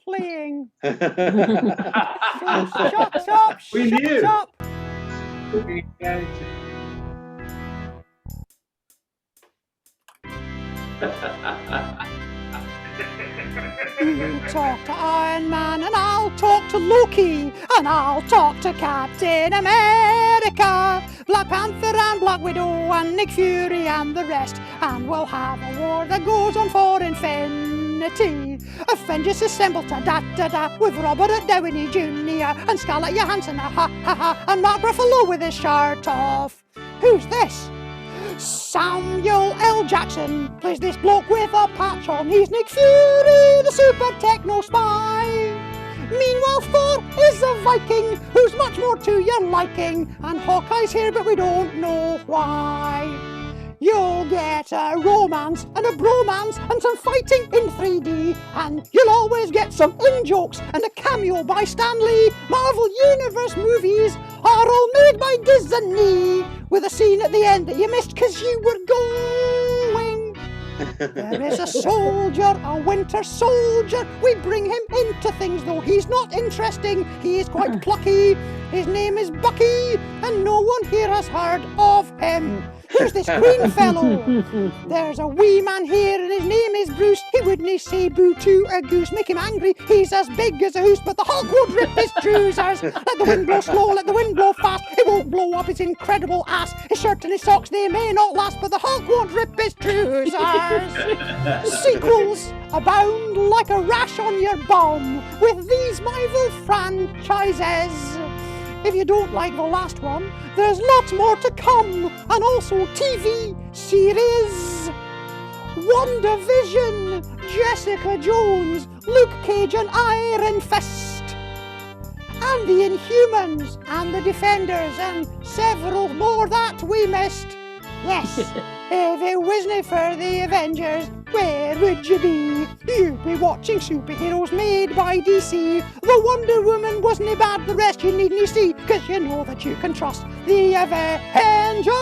playing. So shut up! We Shut knew. up! You talk to Iron Man, and I'll talk to Loki, and I'll talk to Captain America, Black Panther and Black Widow, and Nick Fury and the rest, and we'll have a war that goes on for infinity. Avengers assemble, ta-da-da-da, with Robert Downey Jr. and Scarlett Johansson, ha-ha-ha, and Mark Ruffalo with his shirt off. Who's this? Samuel L. Jackson plays this bloke with a patch on. He's Nick Fury, the super techno spy. Meanwhile, Thor is a Viking who's much more to your liking. And Hawkeye's here, but we don't know why. You'll get a romance and a bromance and some fighting in 3D. And you'll always get some in-jokes and a cameo by Stan Lee. Marvel Universe movies are all made by Disney, with a scene at the end that you missed because you were going. There is a soldier, a winter soldier. We bring him into things, though he's not interesting. He is quite plucky. His name is Bucky, and no one here has heard of him. Who's this green fellow? There's a wee man here, and his name is Bruce. He wouldn't say boo to a goose, make him angry. He's as big as a hoose, but the Hulk won't rip his trousers. Let the wind blow slow, let the wind blow fast. It won't blow up his incredible ass. His shirt and his socks, they may not last, but the Hulk won't rip his trousers. Sequels abound like a rash on your bum with these Marvel franchises. If you don't like the last one, there's lots more to come, and also TV series. WandaVision, Jessica Jones, Luke Cage and Iron Fist, and the Inhumans, and the Defenders, and several more that we missed. Yes, if it wasn't for the Avengers, where would you be? You'd be watching superheroes made by DC. The Wonder Woman wasn't bad, the rest you needn't see, cause you know that you can trust the Avengers!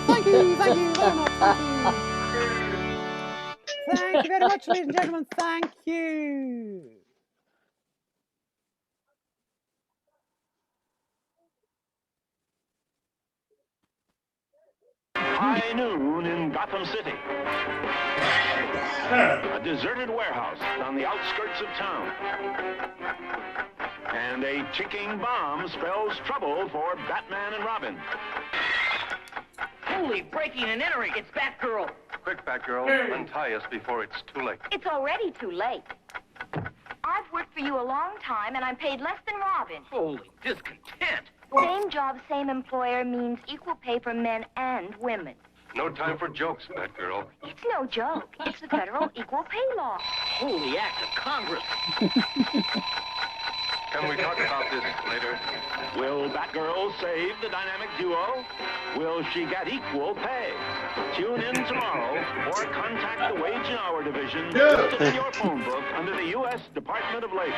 Thank you very much, thank you very much, ladies and gentlemen, thank you. High noon in Gotham City. A deserted warehouse on the outskirts of town. And a ticking bomb spells trouble for Batman and Robin. Holy, breaking and entering. It's Batgirl. Quick, Batgirl, untie us before it's too late. It's already too late. I've worked for you a long time, and I'm paid less than Robin. Holy discontent. Same job, same employer means equal pay for men and women. No time for jokes, Batgirl. It's no joke. It's the federal equal pay law. Holy act of Congress. Can we talk about this later? Will Batgirl save the dynamic duo? Will she get equal pay? Tune in tomorrow or contact the Wage and Hour Division listed in your phone book under the U.S. Department of Labor.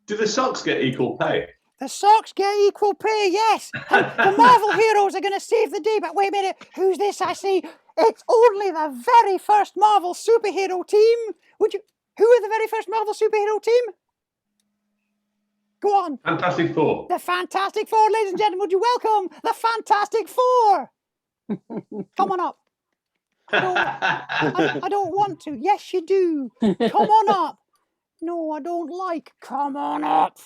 Do the socks get equal pay? The socks get equal pay, yes. And the Marvel heroes are going to save the day. But wait a minute, who's this I see? It's only the very first Marvel superhero team. Who are the very first Marvel superhero team? Go on. Fantastic Four. The Fantastic Four, ladies and gentlemen, would you welcome the Fantastic Four? Come on up. I don't want to. Yes, you do. Come on up. No, I don't like. Come on up.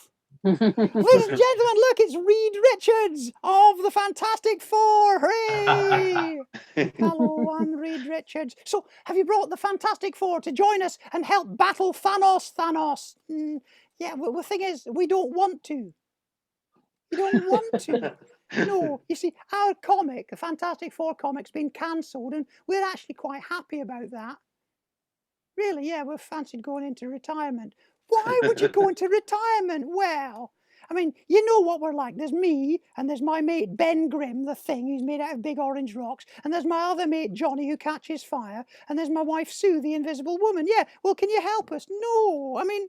Ladies and gentlemen, look, it's Reed Richards of the Fantastic Four. Hooray! Hello, I'm Reed Richards. So, have you brought the Fantastic Four to join us and help battle Thanos? Yeah, well, the thing is, we don't want to. We don't want to. No, you see, our comic, the Fantastic Four comic's been cancelled, and we're actually quite happy about that. Really, yeah, we've fancied going into retirement. Why would you go into retirement? Well, I mean, you know what we're like. There's me, and there's my mate Ben Grimm, the Thing. He's made out of big orange rocks. And there's my other mate Johnny, who catches fire. And there's my wife Sue, the Invisible Woman. Yeah, well, can you help us? No, I mean,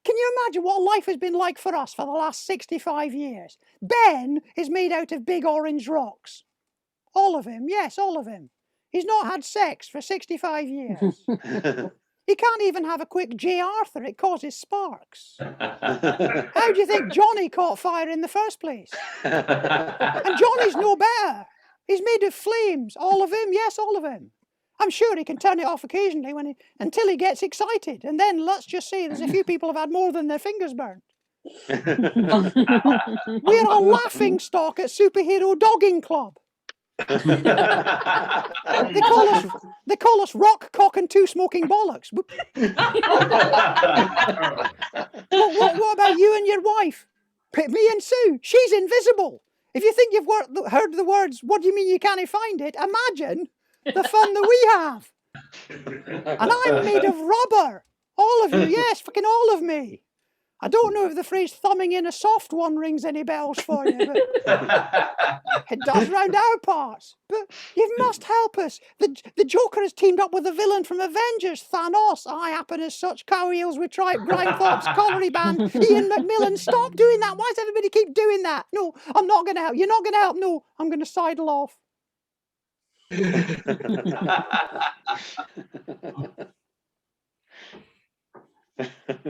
can you imagine what life has been like for us for the last 65 years? Ben is made out of big orange rocks. All of him, yes, all of him. He's not had sex for 65 years. He can't even have a quick J. Arthur. It causes sparks. How do you think Johnny caught fire in the first place? And Johnny's no better. He's made of flames. All of him, yes, all of him. I'm sure he can turn it off occasionally until he gets excited. And then let's just say there's a few people have had more than their fingers burnt. We're a laughing stock at Superhero Dogging Club. They call us rock, cock, and two smoking bollocks. What about you and your wife? Me and Sue. She's invisible. If you think you've heard the words, what do you mean you can't find it? Imagine the fun that we have. And I'm made of rubber. All of you, yes, fucking all of me. I don't know if the phrase thumbing in a soft one rings any bells for you, but it does round our parts. But you must help us. The Joker has teamed up with the villain from Avengers, Thanos. I happen as such cow heels with Grindthorpe's colliery band, Ian McMillan. Stop doing that. Why does everybody keep doing that? No, I'm not going to help. You're not going to help. No, I'm going to sidle off.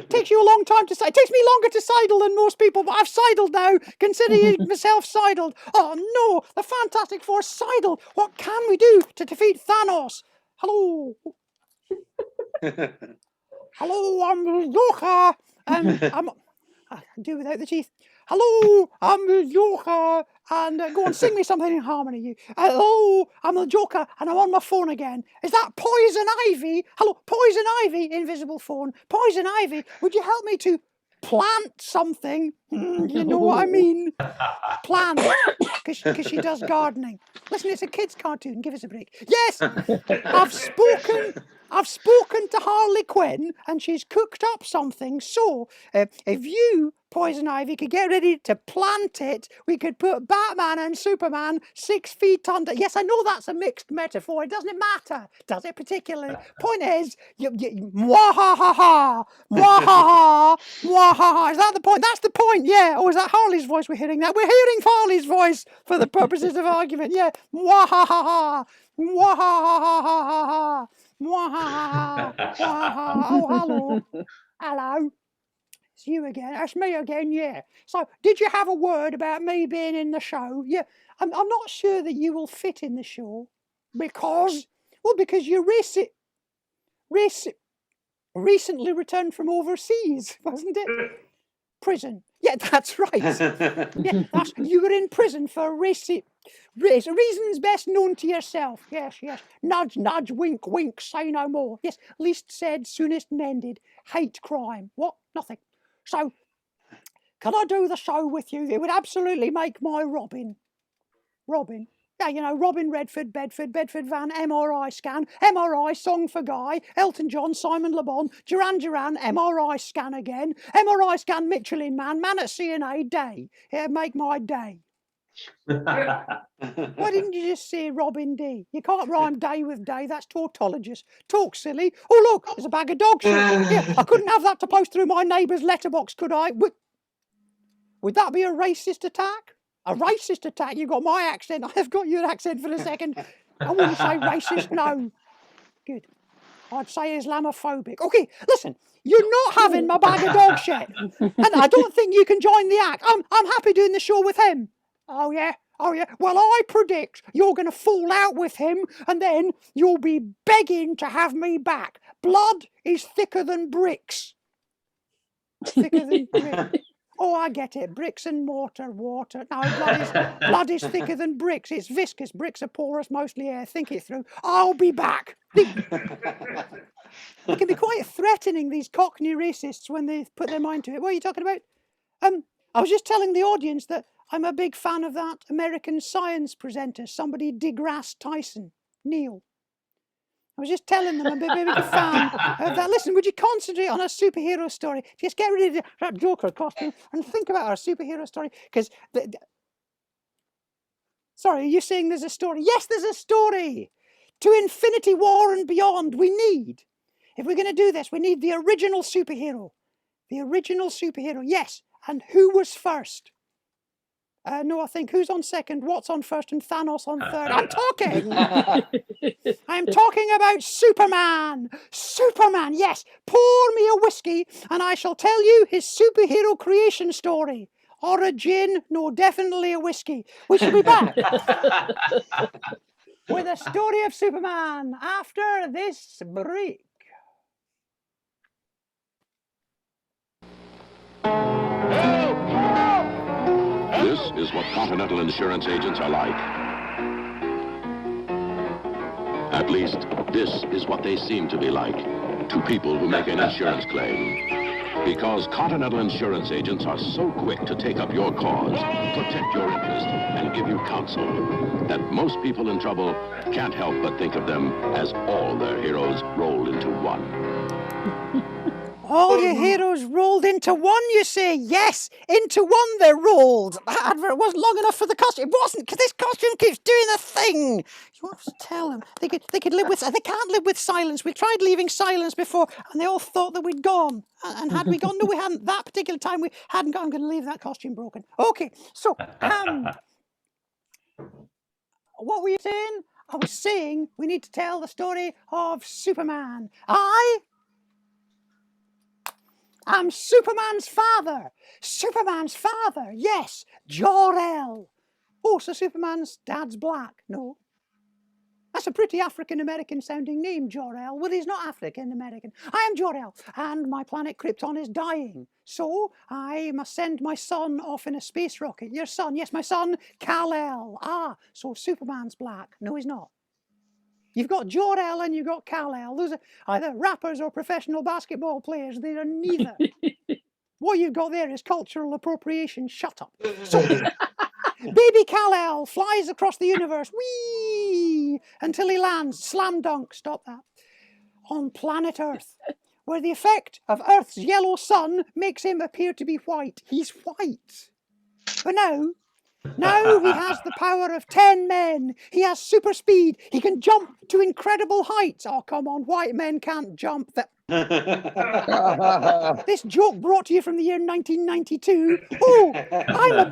Takes you a long time to sidle. It takes me longer to sidle than most people, but I've sidled now. Consider myself sidled. Oh no, the Fantastic Four sidled. What can we do to defeat Thanos? Hello. Hello, I'm the Joker. I can do without the teeth. Hello, I'm the Joker. And go on, sing me something in harmony. You. Hello, I'm the Joker, and I'm on my phone again. Is that Poison Ivy? Hello, Poison Ivy, invisible phone. Poison Ivy, would you help me to plant something? You know what I mean? Plant, because she does gardening. Listen, it's a kid's cartoon. Give us a break. Yes, I've spoken to Harley Quinn, and she's cooked up something. So, if you, Poison Ivy, could get ready to plant it, we could put Batman and Superman 6 feet under. Yes, I know that's a mixed metaphor. It doesn't matter, does it particularly? Point is, mwahaha, mwahaha, mwahaha. Is that the point? That's the point, yeah. Or is that Harley's voice we're hearing now? We're hearing Harley's voice for the purposes of argument, yeah. Mwahaha, mwahaha, mwahaha, mwahaha. Oh, hello. Hello. It's you again. That's me again, yeah. So, did you have a word about me being in the show? Yeah, I'm not sure that you will fit in the show because you recently returned from overseas, wasn't it? Prison. Yeah, that's right. Yeah, you were in prison for reasons best known to yourself. Yes, yes. Nudge, nudge, wink, wink, say no more. Yes, least said, soonest mended. Hate crime. What? Nothing. So, can I do the show with you? It would absolutely make my Robin. Robin. Yeah, you know, Robin Redford, Bedford Van, MRI scan, MRI song for Guy, Elton John, Simon Le Bon, Duran Duran, MRI scan again, MRI scan Michelin Man at CNA, day. It'd make my day. Why didn't you just say Robin D? You can't rhyme day with day, that's tautologist. Talk silly. Oh look, there's a bag of dog shit. Yeah, I couldn't have that to post through my neighbour's letterbox, could I? Would that be a racist attack? A racist attack? You got my accent. I've got your accent for a second. I wouldn't say racist, no. Good. I'd say Islamophobic. Okay, listen, you're not having my bag of dog shit. And I don't think you can join the act. I'm happy doing the show with him. Oh yeah? Oh yeah? Well, I predict you're going to fall out with him and then you'll be begging to have me back. Blood is thicker than bricks. Thicker than bricks. Oh, I get it. Bricks and mortar, water. No, blood is thicker than bricks. It's viscous. Bricks are porous, mostly air. Think it through. I'll be back. They can be quite threatening, these Cockney racists, when they put their mind to it. What are you talking about? I was just telling the audience that I'm a big fan of that American science presenter, somebody DeGrasse Tyson, Neil. I was just telling them I'm a big fan of that. Listen, would you concentrate on a superhero story? Just get rid of that Joker costume and think about our superhero story. Because, sorry, are you saying there's a story? Yes, there's a story. To infinity, war and beyond, we need. If we're going to do this, we need the original superhero. The original superhero, yes. And who was first? No, I think who's on second, what's on first, and Thanos on third. I'm talking! I'm talking about Superman! Superman, yes! Pour me a whiskey and I shall tell you his superhero creation story. Or a gin, no, definitely a whiskey. We shall be back with a story of Superman after this break. This is what Continental insurance agents are like. At least, this is what they seem to be like to people who make an insurance claim. Because Continental Insurance agents are so quick to take up your cause, protect your interest, and give you counsel, that most people in trouble can't help but think of them as all their heroes rolled into one. All your heroes rolled into one, you say? Yes, into one they're rolled. That advert wasn't long enough for the costume. It wasn't, because this costume keeps doing a thing. You have to tell them. They could live with, they can't live with silence. We tried leaving silence before, and they all thought that we'd gone. And had we gone? No, we hadn't. That particular time, we hadn't gone. I'm going to leave that costume broken. Okay, so, what were you saying? I was saying we need to tell the story of Superman. I'm Superman's father. Superman's father, yes, Jor-El. Oh, so Superman's dad's black? No. That's a pretty African-American sounding name, Jor-El. Well, he's not African-American. I am Jor-El, and my planet Krypton is dying. So I must send my son off in a space rocket. Your son, yes, my son, Kal-El. Ah, so Superman's black. No, he's not. You've got Jor-El and you've got Kal-El. Those are either rappers or professional basketball players. They are neither. What you've got there is cultural appropriation. Shut up. So, baby Kal-El flies across the universe, whee, until he lands, slam dunk, stop that, on planet Earth, where the effect of Earth's yellow sun makes him appear to be white. He's white. But now he has the power of 10 men. He has super speed. He can jump to incredible heights. Oh, come on, white men can't jump. This joke brought to you from the year 1992. Oh, I'm a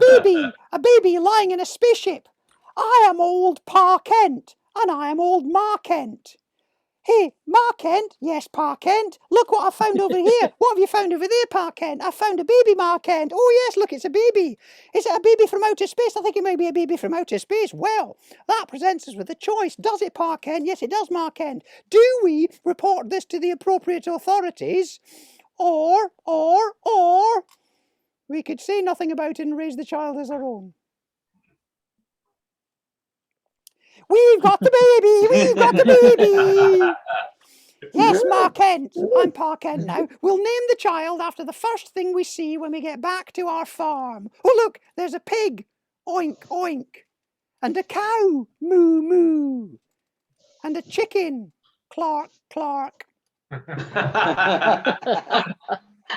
baby lying in a spaceship. I am old Pa Kent, and I am old Ma Kent. Hey, Ma Kent, yes, Pa Kent, look what I found over here. What have you found over there, Pa Kent? I found a baby, Ma Kent. Oh yes, look, it's a baby. Is it a baby from outer space? I think it may be a baby from outer space. Well, that presents us with a choice. Does it, Pa Kent? Yes, it does, Ma Kent. Do we report this to the appropriate authorities? Or, we could say nothing about it and raise the child as our own. We've got the baby! We've got the baby! Yes, Ma Kent. I'm Pa Kent now. We'll name the child after the first thing we see when we get back to our farm. Oh, look, there's a pig. Oink, oink. And a cow. Moo, moo. And a chicken. Clark, Clark. And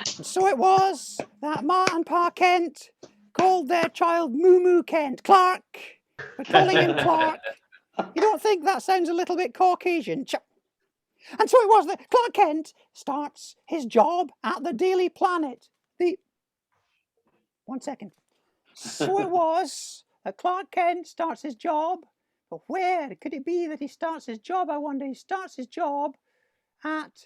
so it was that Ma and Pa Kent called their child Moo Moo Kent. Clark. We're calling him Clark. You don't think that sounds a little bit Caucasian? And so it was that Clark Kent starts his job at the Daily Planet. One second. So it was that Clark Kent starts his job, but where could it be that he starts his job? I wonder. He starts his job at...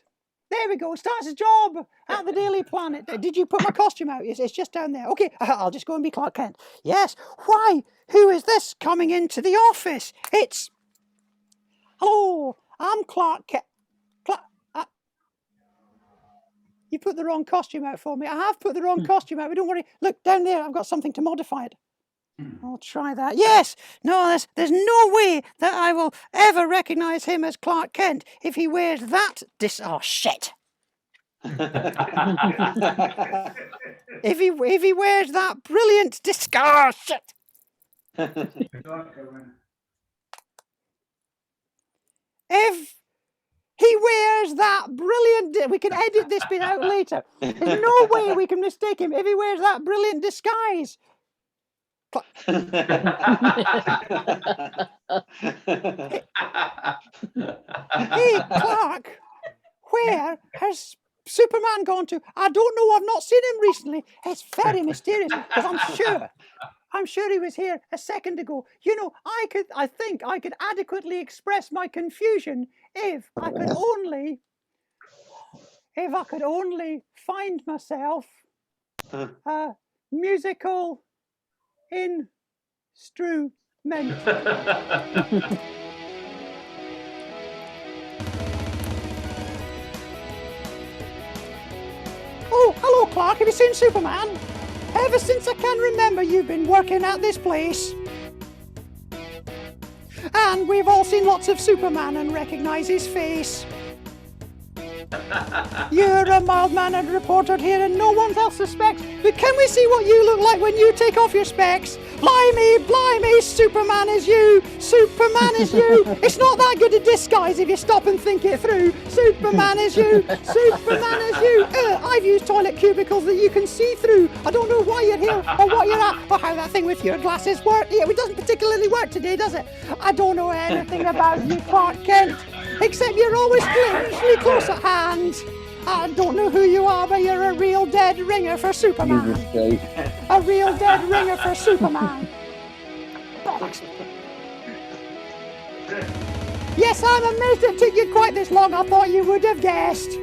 There we go, starts his job at the Daily Planet. Did you put my costume out? It's just down there. Okay, I'll just go and be Clark Kent. Yes, why? Who is this coming into the office? It's... Hello, I'm Clark Kent. You put the wrong costume out for me. I have put the wrong costume out, but don't worry. Look, down there, I've got something to modify it. I'll try that. Yes! No, there's no way that I will ever recognise him as Clark Kent if he wears that oh, shit! if he wears that brilliant disguise, shit! If he wears that brilliant... We can edit this bit out later. There's no way we can mistake him if he wears that brilliant disguise. Hey, Clark, where has Superman gone to? I don't know. I've not seen him recently. It's very mysterious because I'm sure he was here a second ago. You know, I think I could adequately express my confusion if I could only find myself a musical instrument. Oh, hello, Clark. Have you seen Superman? Ever since I can remember, you've been working at this place. And we've all seen lots of Superman and recognise his face. You're a mild-mannered reporter here and no one else suspects. But can we see what you look like when you take off your specs? Blimey, Superman is you! Superman is you! It's not that good a disguise if you stop and think it through. Superman is you! Superman is you! I've used toilet cubicles that you can see through. I don't know why you're here or what you're at or how that thing with your glasses works. Yeah, it doesn't particularly work today, does it? I don't know anything about you, Clark Kent, except you're always dangerously close at hand. I don't know who you are, but you're a real dead ringer for Superman. A real dead ringer for Superman. Bollocks. Yes, I'm amazed it took you quite this long. I thought you would have guessed.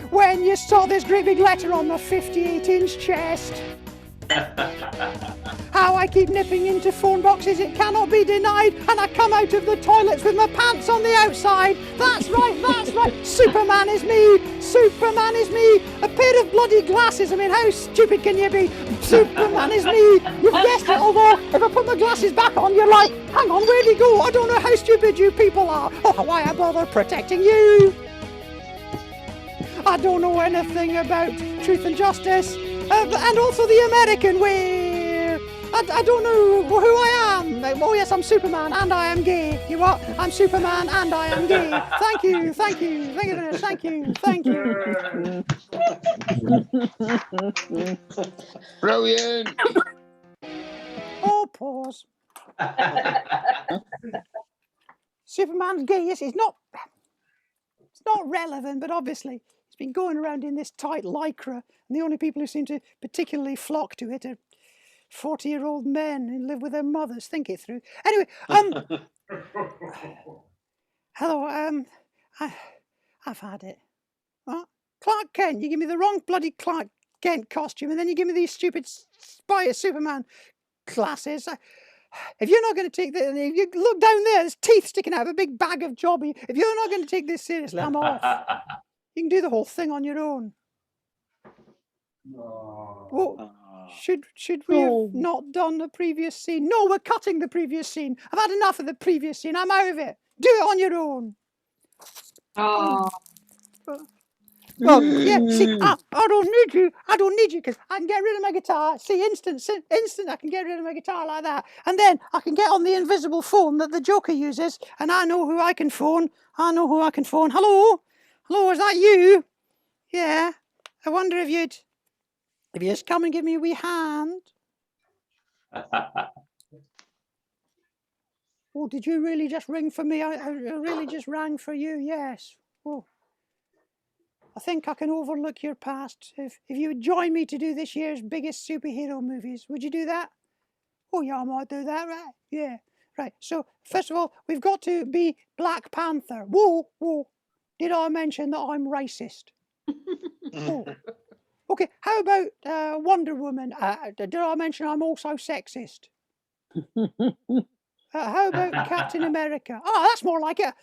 When you saw this great big letter on my 58-inch chest. How I keep nipping into phone boxes, it cannot be denied. And I come out of the toilets with my pants on the outside. That's right. Superman is me. Superman is me. A pair of bloody glasses. I mean, how stupid can you be? Superman is me. You've guessed it, although if I put my glasses back on, you're like, hang on, where'd he go? I don't know how stupid you people are. Oh, why I bother protecting you? I don't know anything about truth and justice. And also the American way. I don't know who I am. Oh yes, I'm Superman and I am gay. You what? I'm Superman and I am gay. Thank you. Brilliant. Oh, pause. Superman's gay. Yes, it's not relevant, but obviously it's been going around in this tight lycra, and the only people who seem to particularly flock to it are 40-year-old men who live with their mothers. Think it through. Anyway, hello, I've had it. What? Clark Kent, you give me the wrong bloody Clark Kent costume, and then you give me these stupid Superman glasses. If you're not going to take this, if you look down there, there's teeth sticking out of a big bag of jobby. If you're not going to take this seriously, I'm off. You can do the whole thing on your own. Oh, should we have not done the previous scene? No, we're cutting the previous scene. I've had enough of the previous scene. I'm out of it. Do it on your own. Well, yeah, see, I don't need you. I don't need you because I can get rid of my guitar. See, instant, I can get rid of my guitar like that. And then I can get on the invisible phone that the Joker uses, and I know who I can phone. Hello? Hello, is that you? Yeah. I wonder if you'd just come and give me a wee hand. Oh, did you really just ring for me? I really just rang for you, yes. Oh. I think I can overlook your past. If you would join me to do this year's biggest superhero movies, would you do that? Oh yeah, I might do that, right? Yeah, right. So, first of all, we've got to be Black Panther. Whoa. Did I mention that I'm racist? Oh. Okay, how about Wonder Woman? Did I mention I'm also sexist? How about Captain America? Oh, that's more like a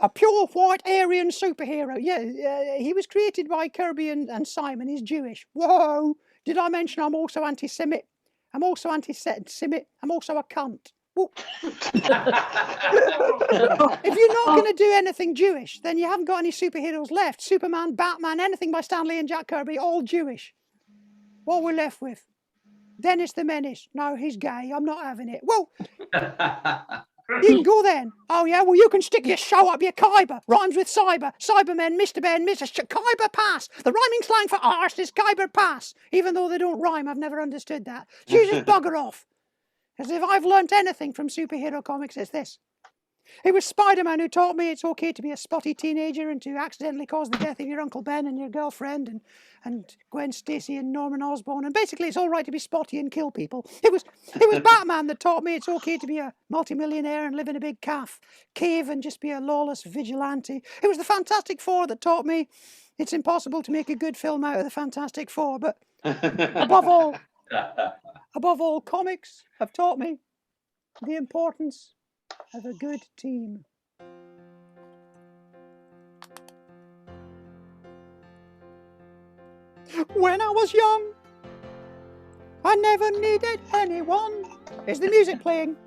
pure white Aryan superhero. Yeah, he was created by Kirby and Simon. He's Jewish. Whoa! Did I mention I'm also anti-Semitic? I'm also anti-Semitic. I'm also a cunt. If you're not going to do anything Jewish, then you haven't got any superheroes left. Superman, Batman, anything by Stan Lee and Jack Kirby, all Jewish. What we're left with? Dennis the Menace. No, he's gay. I'm not having it. Well, you can go then. Oh yeah, well you can stick your show up your Khyber. Rhymes with cyber. Cybermen, Mr. Ben, Mr. Khyber Pass. The rhyming slang for arse is Khyber Pass. Even though they don't rhyme, I've never understood that. So you just bugger off. As if I've learnt anything from superhero comics, it's this. It was Spider-Man who taught me it's okay to be a spotty teenager and to accidentally cause the death of your Uncle Ben and your girlfriend and Gwen Stacy and Norman Osborn. And basically it's all right to be spotty and kill people. It was Batman that taught me it's okay to be a multimillionaire and live in a big cave and just be a lawless vigilante. It was the Fantastic Four that taught me it's impossible to make a good film out of the Fantastic Four. But above all, comics have taught me the importance of a good team. When I was young, I never needed anyone. Is the music playing?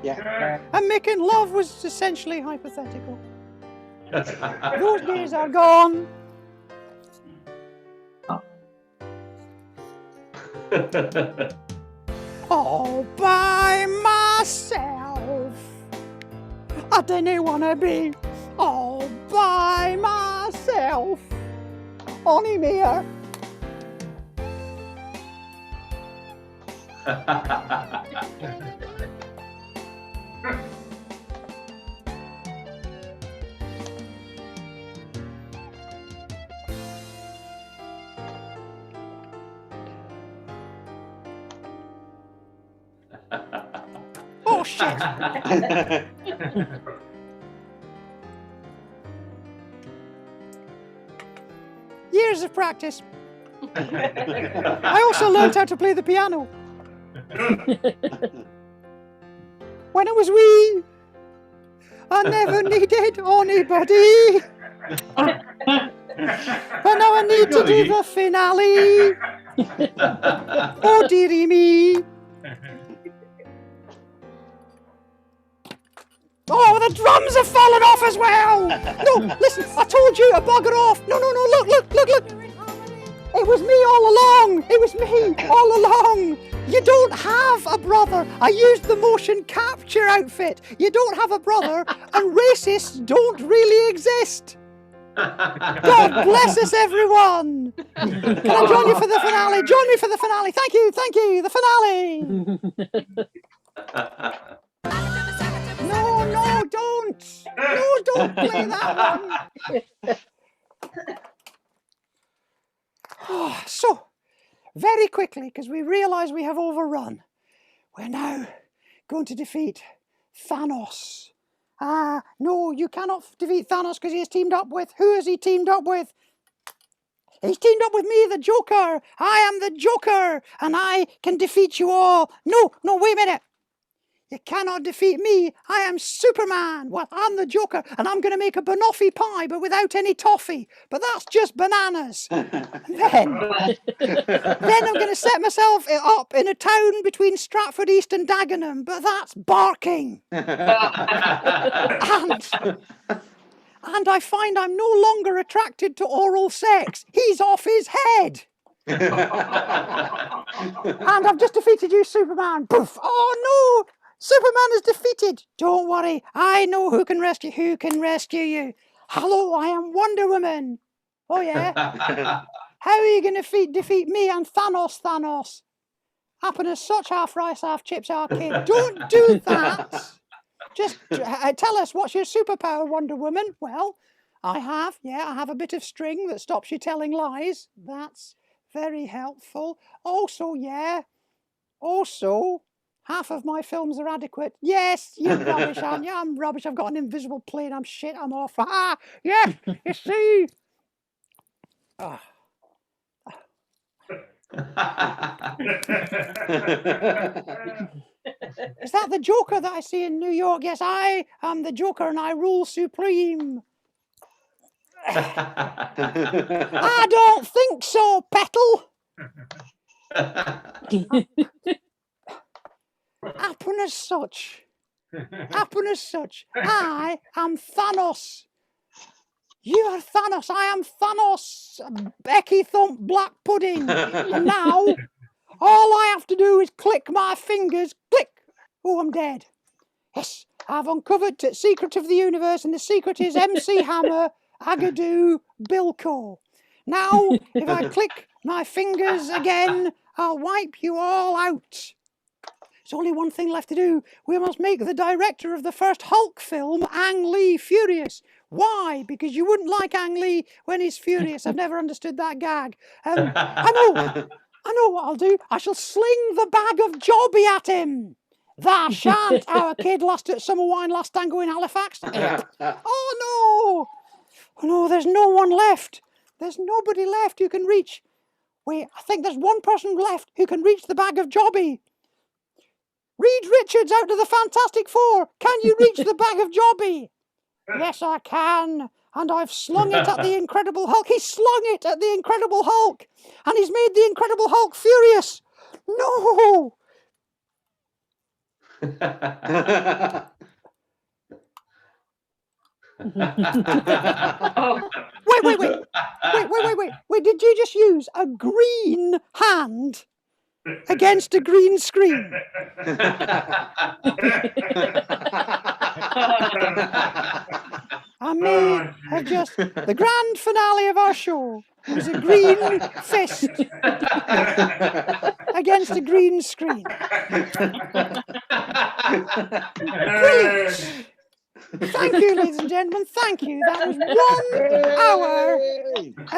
Yeah. And making love was essentially hypothetical. Those days are gone. All by myself. I didn't want to be all by myself. Only me. Oh shit! Years of practice. I also learned how to play the piano. When I was wee, I never needed anybody. But now I need to do the finale. Oh dearie me. Oh, the drums have fallen off as well! No, listen, I told you to bugger off! No, look! It was me all along! It was me all along! You don't have a brother! I used the motion capture outfit! You don't have a brother, and racists don't really exist! God bless us, everyone! Can I join you for the finale? Join me for the finale! Thank you! The finale! No, don't! No, don't play that one! So, very quickly, because we realise we have overrun, we're now going to defeat Thanos. No, you cannot defeat Thanos because he is teamed up with... Who is he teamed up with? He's teamed up with me, the Joker! I am the Joker, and I can defeat you all! No, wait a minute! You cannot defeat me. I am Superman. Well, I'm the Joker, and I'm going to make a banoffee pie, but without any toffee. But that's just bananas. Then I'm going to set myself up in a town between Stratford East and Dagenham, but that's barking. And I find I'm no longer attracted to oral sex. He's off his head. And I've just defeated you, Superman. Poof. Oh, no. Superman is defeated. Don't worry. I know who can rescue you. Hello, I am Wonder Woman. Oh, yeah? How are you going to defeat me and Thanos? Happiness, such half rice, half chips, arcade. Don't do that. Just tell us, what's your superpower, Wonder Woman? Well, I have a bit of string that stops you telling lies. That's very helpful. Also, half of my films are adequate. Yes, you're rubbish, aren't you? I'm rubbish. I've got an invisible plane. I'm shit. I'm off. Yes, you see. Is that the Joker that I see in New York? Yes, I am the Joker and I rule supreme. I don't think so, Petal. Happen as such, I am Thanos. You are Thanos, I am Thanos, Becky Thump Black Pudding. And now, all I have to do is click my fingers, click. Oh, I'm dead. Yes, I've uncovered the secret of the universe, and the secret is MC Hammer, Agadoo, Bilko. Now, if I click my fingers again, I'll wipe you all out. There's only one thing left to do. We must make the director of the first Hulk film, Ang Lee, furious. Why? Because you wouldn't like Ang Lee when he's furious. I've never understood that gag. I know what I'll do. I shall sling the bag of jobby at him. Thou shan't, our kid lost at summer wine last tango in Halifax. Oh no, there's no one left. There's nobody left who can reach. Wait, I think there's one person left who can reach the bag of jobby. Reed Richards out of the Fantastic Four. Can you reach the bag of jobby? Yes, I can. And I've slung it at the Incredible Hulk. He slung it at the Incredible Hulk. And he's made the Incredible Hulk furious. No. Wait, did you just use a green hand against a green screen? I may have just, the grand finale of our show was a green fist against a green screen. Brilliant. Thank you, ladies and gentlemen. Thank you. That was 1 hour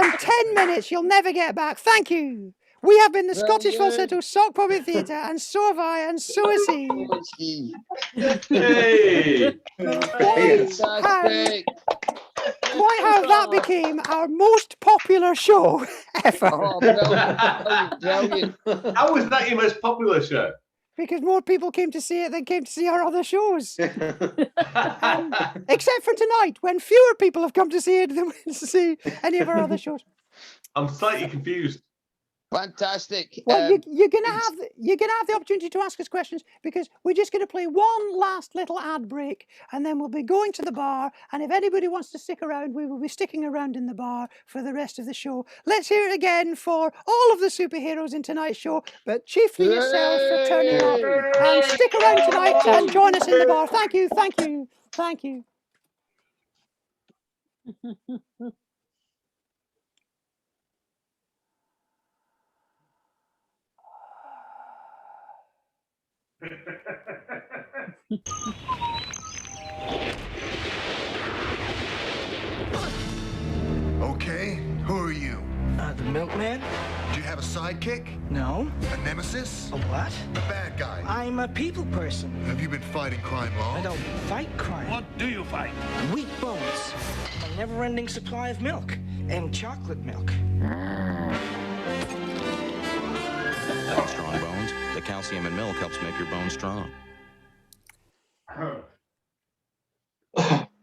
and 10 minutes. You'll never get back. Thank you. We have been the Scottish Falsetto Sock Puppet Theatre, and so have I, and so is he. Hey! Quite how that became our most popular show ever. Oh, brilliant. How was that your most popular show? Because more people came to see it than came to see our other shows. Except for tonight, when fewer people have come to see it than to see any of our other shows. I'm slightly confused. Fantastic. Well, you're gonna have the opportunity to ask us questions, because we're just going to play one last little ad break, and then we'll be going to the bar. And if anybody wants to stick around, we will be sticking around in the bar for the rest of the show. Let's hear it again for all of the superheroes in tonight's show, but chiefly yourself for turning up, and stick around tonight and join us in the bar. Thank you, thank you, thank you. Okay, who are you? The milkman? Do you have a sidekick? No. A nemesis? A what? A bad guy? I'm a people person. Have you been fighting crime long? I don't fight crime. What do you fight? Weak bones. A never-ending supply of milk. And chocolate milk. Like strong bones, the calcium in milk helps make your bones strong.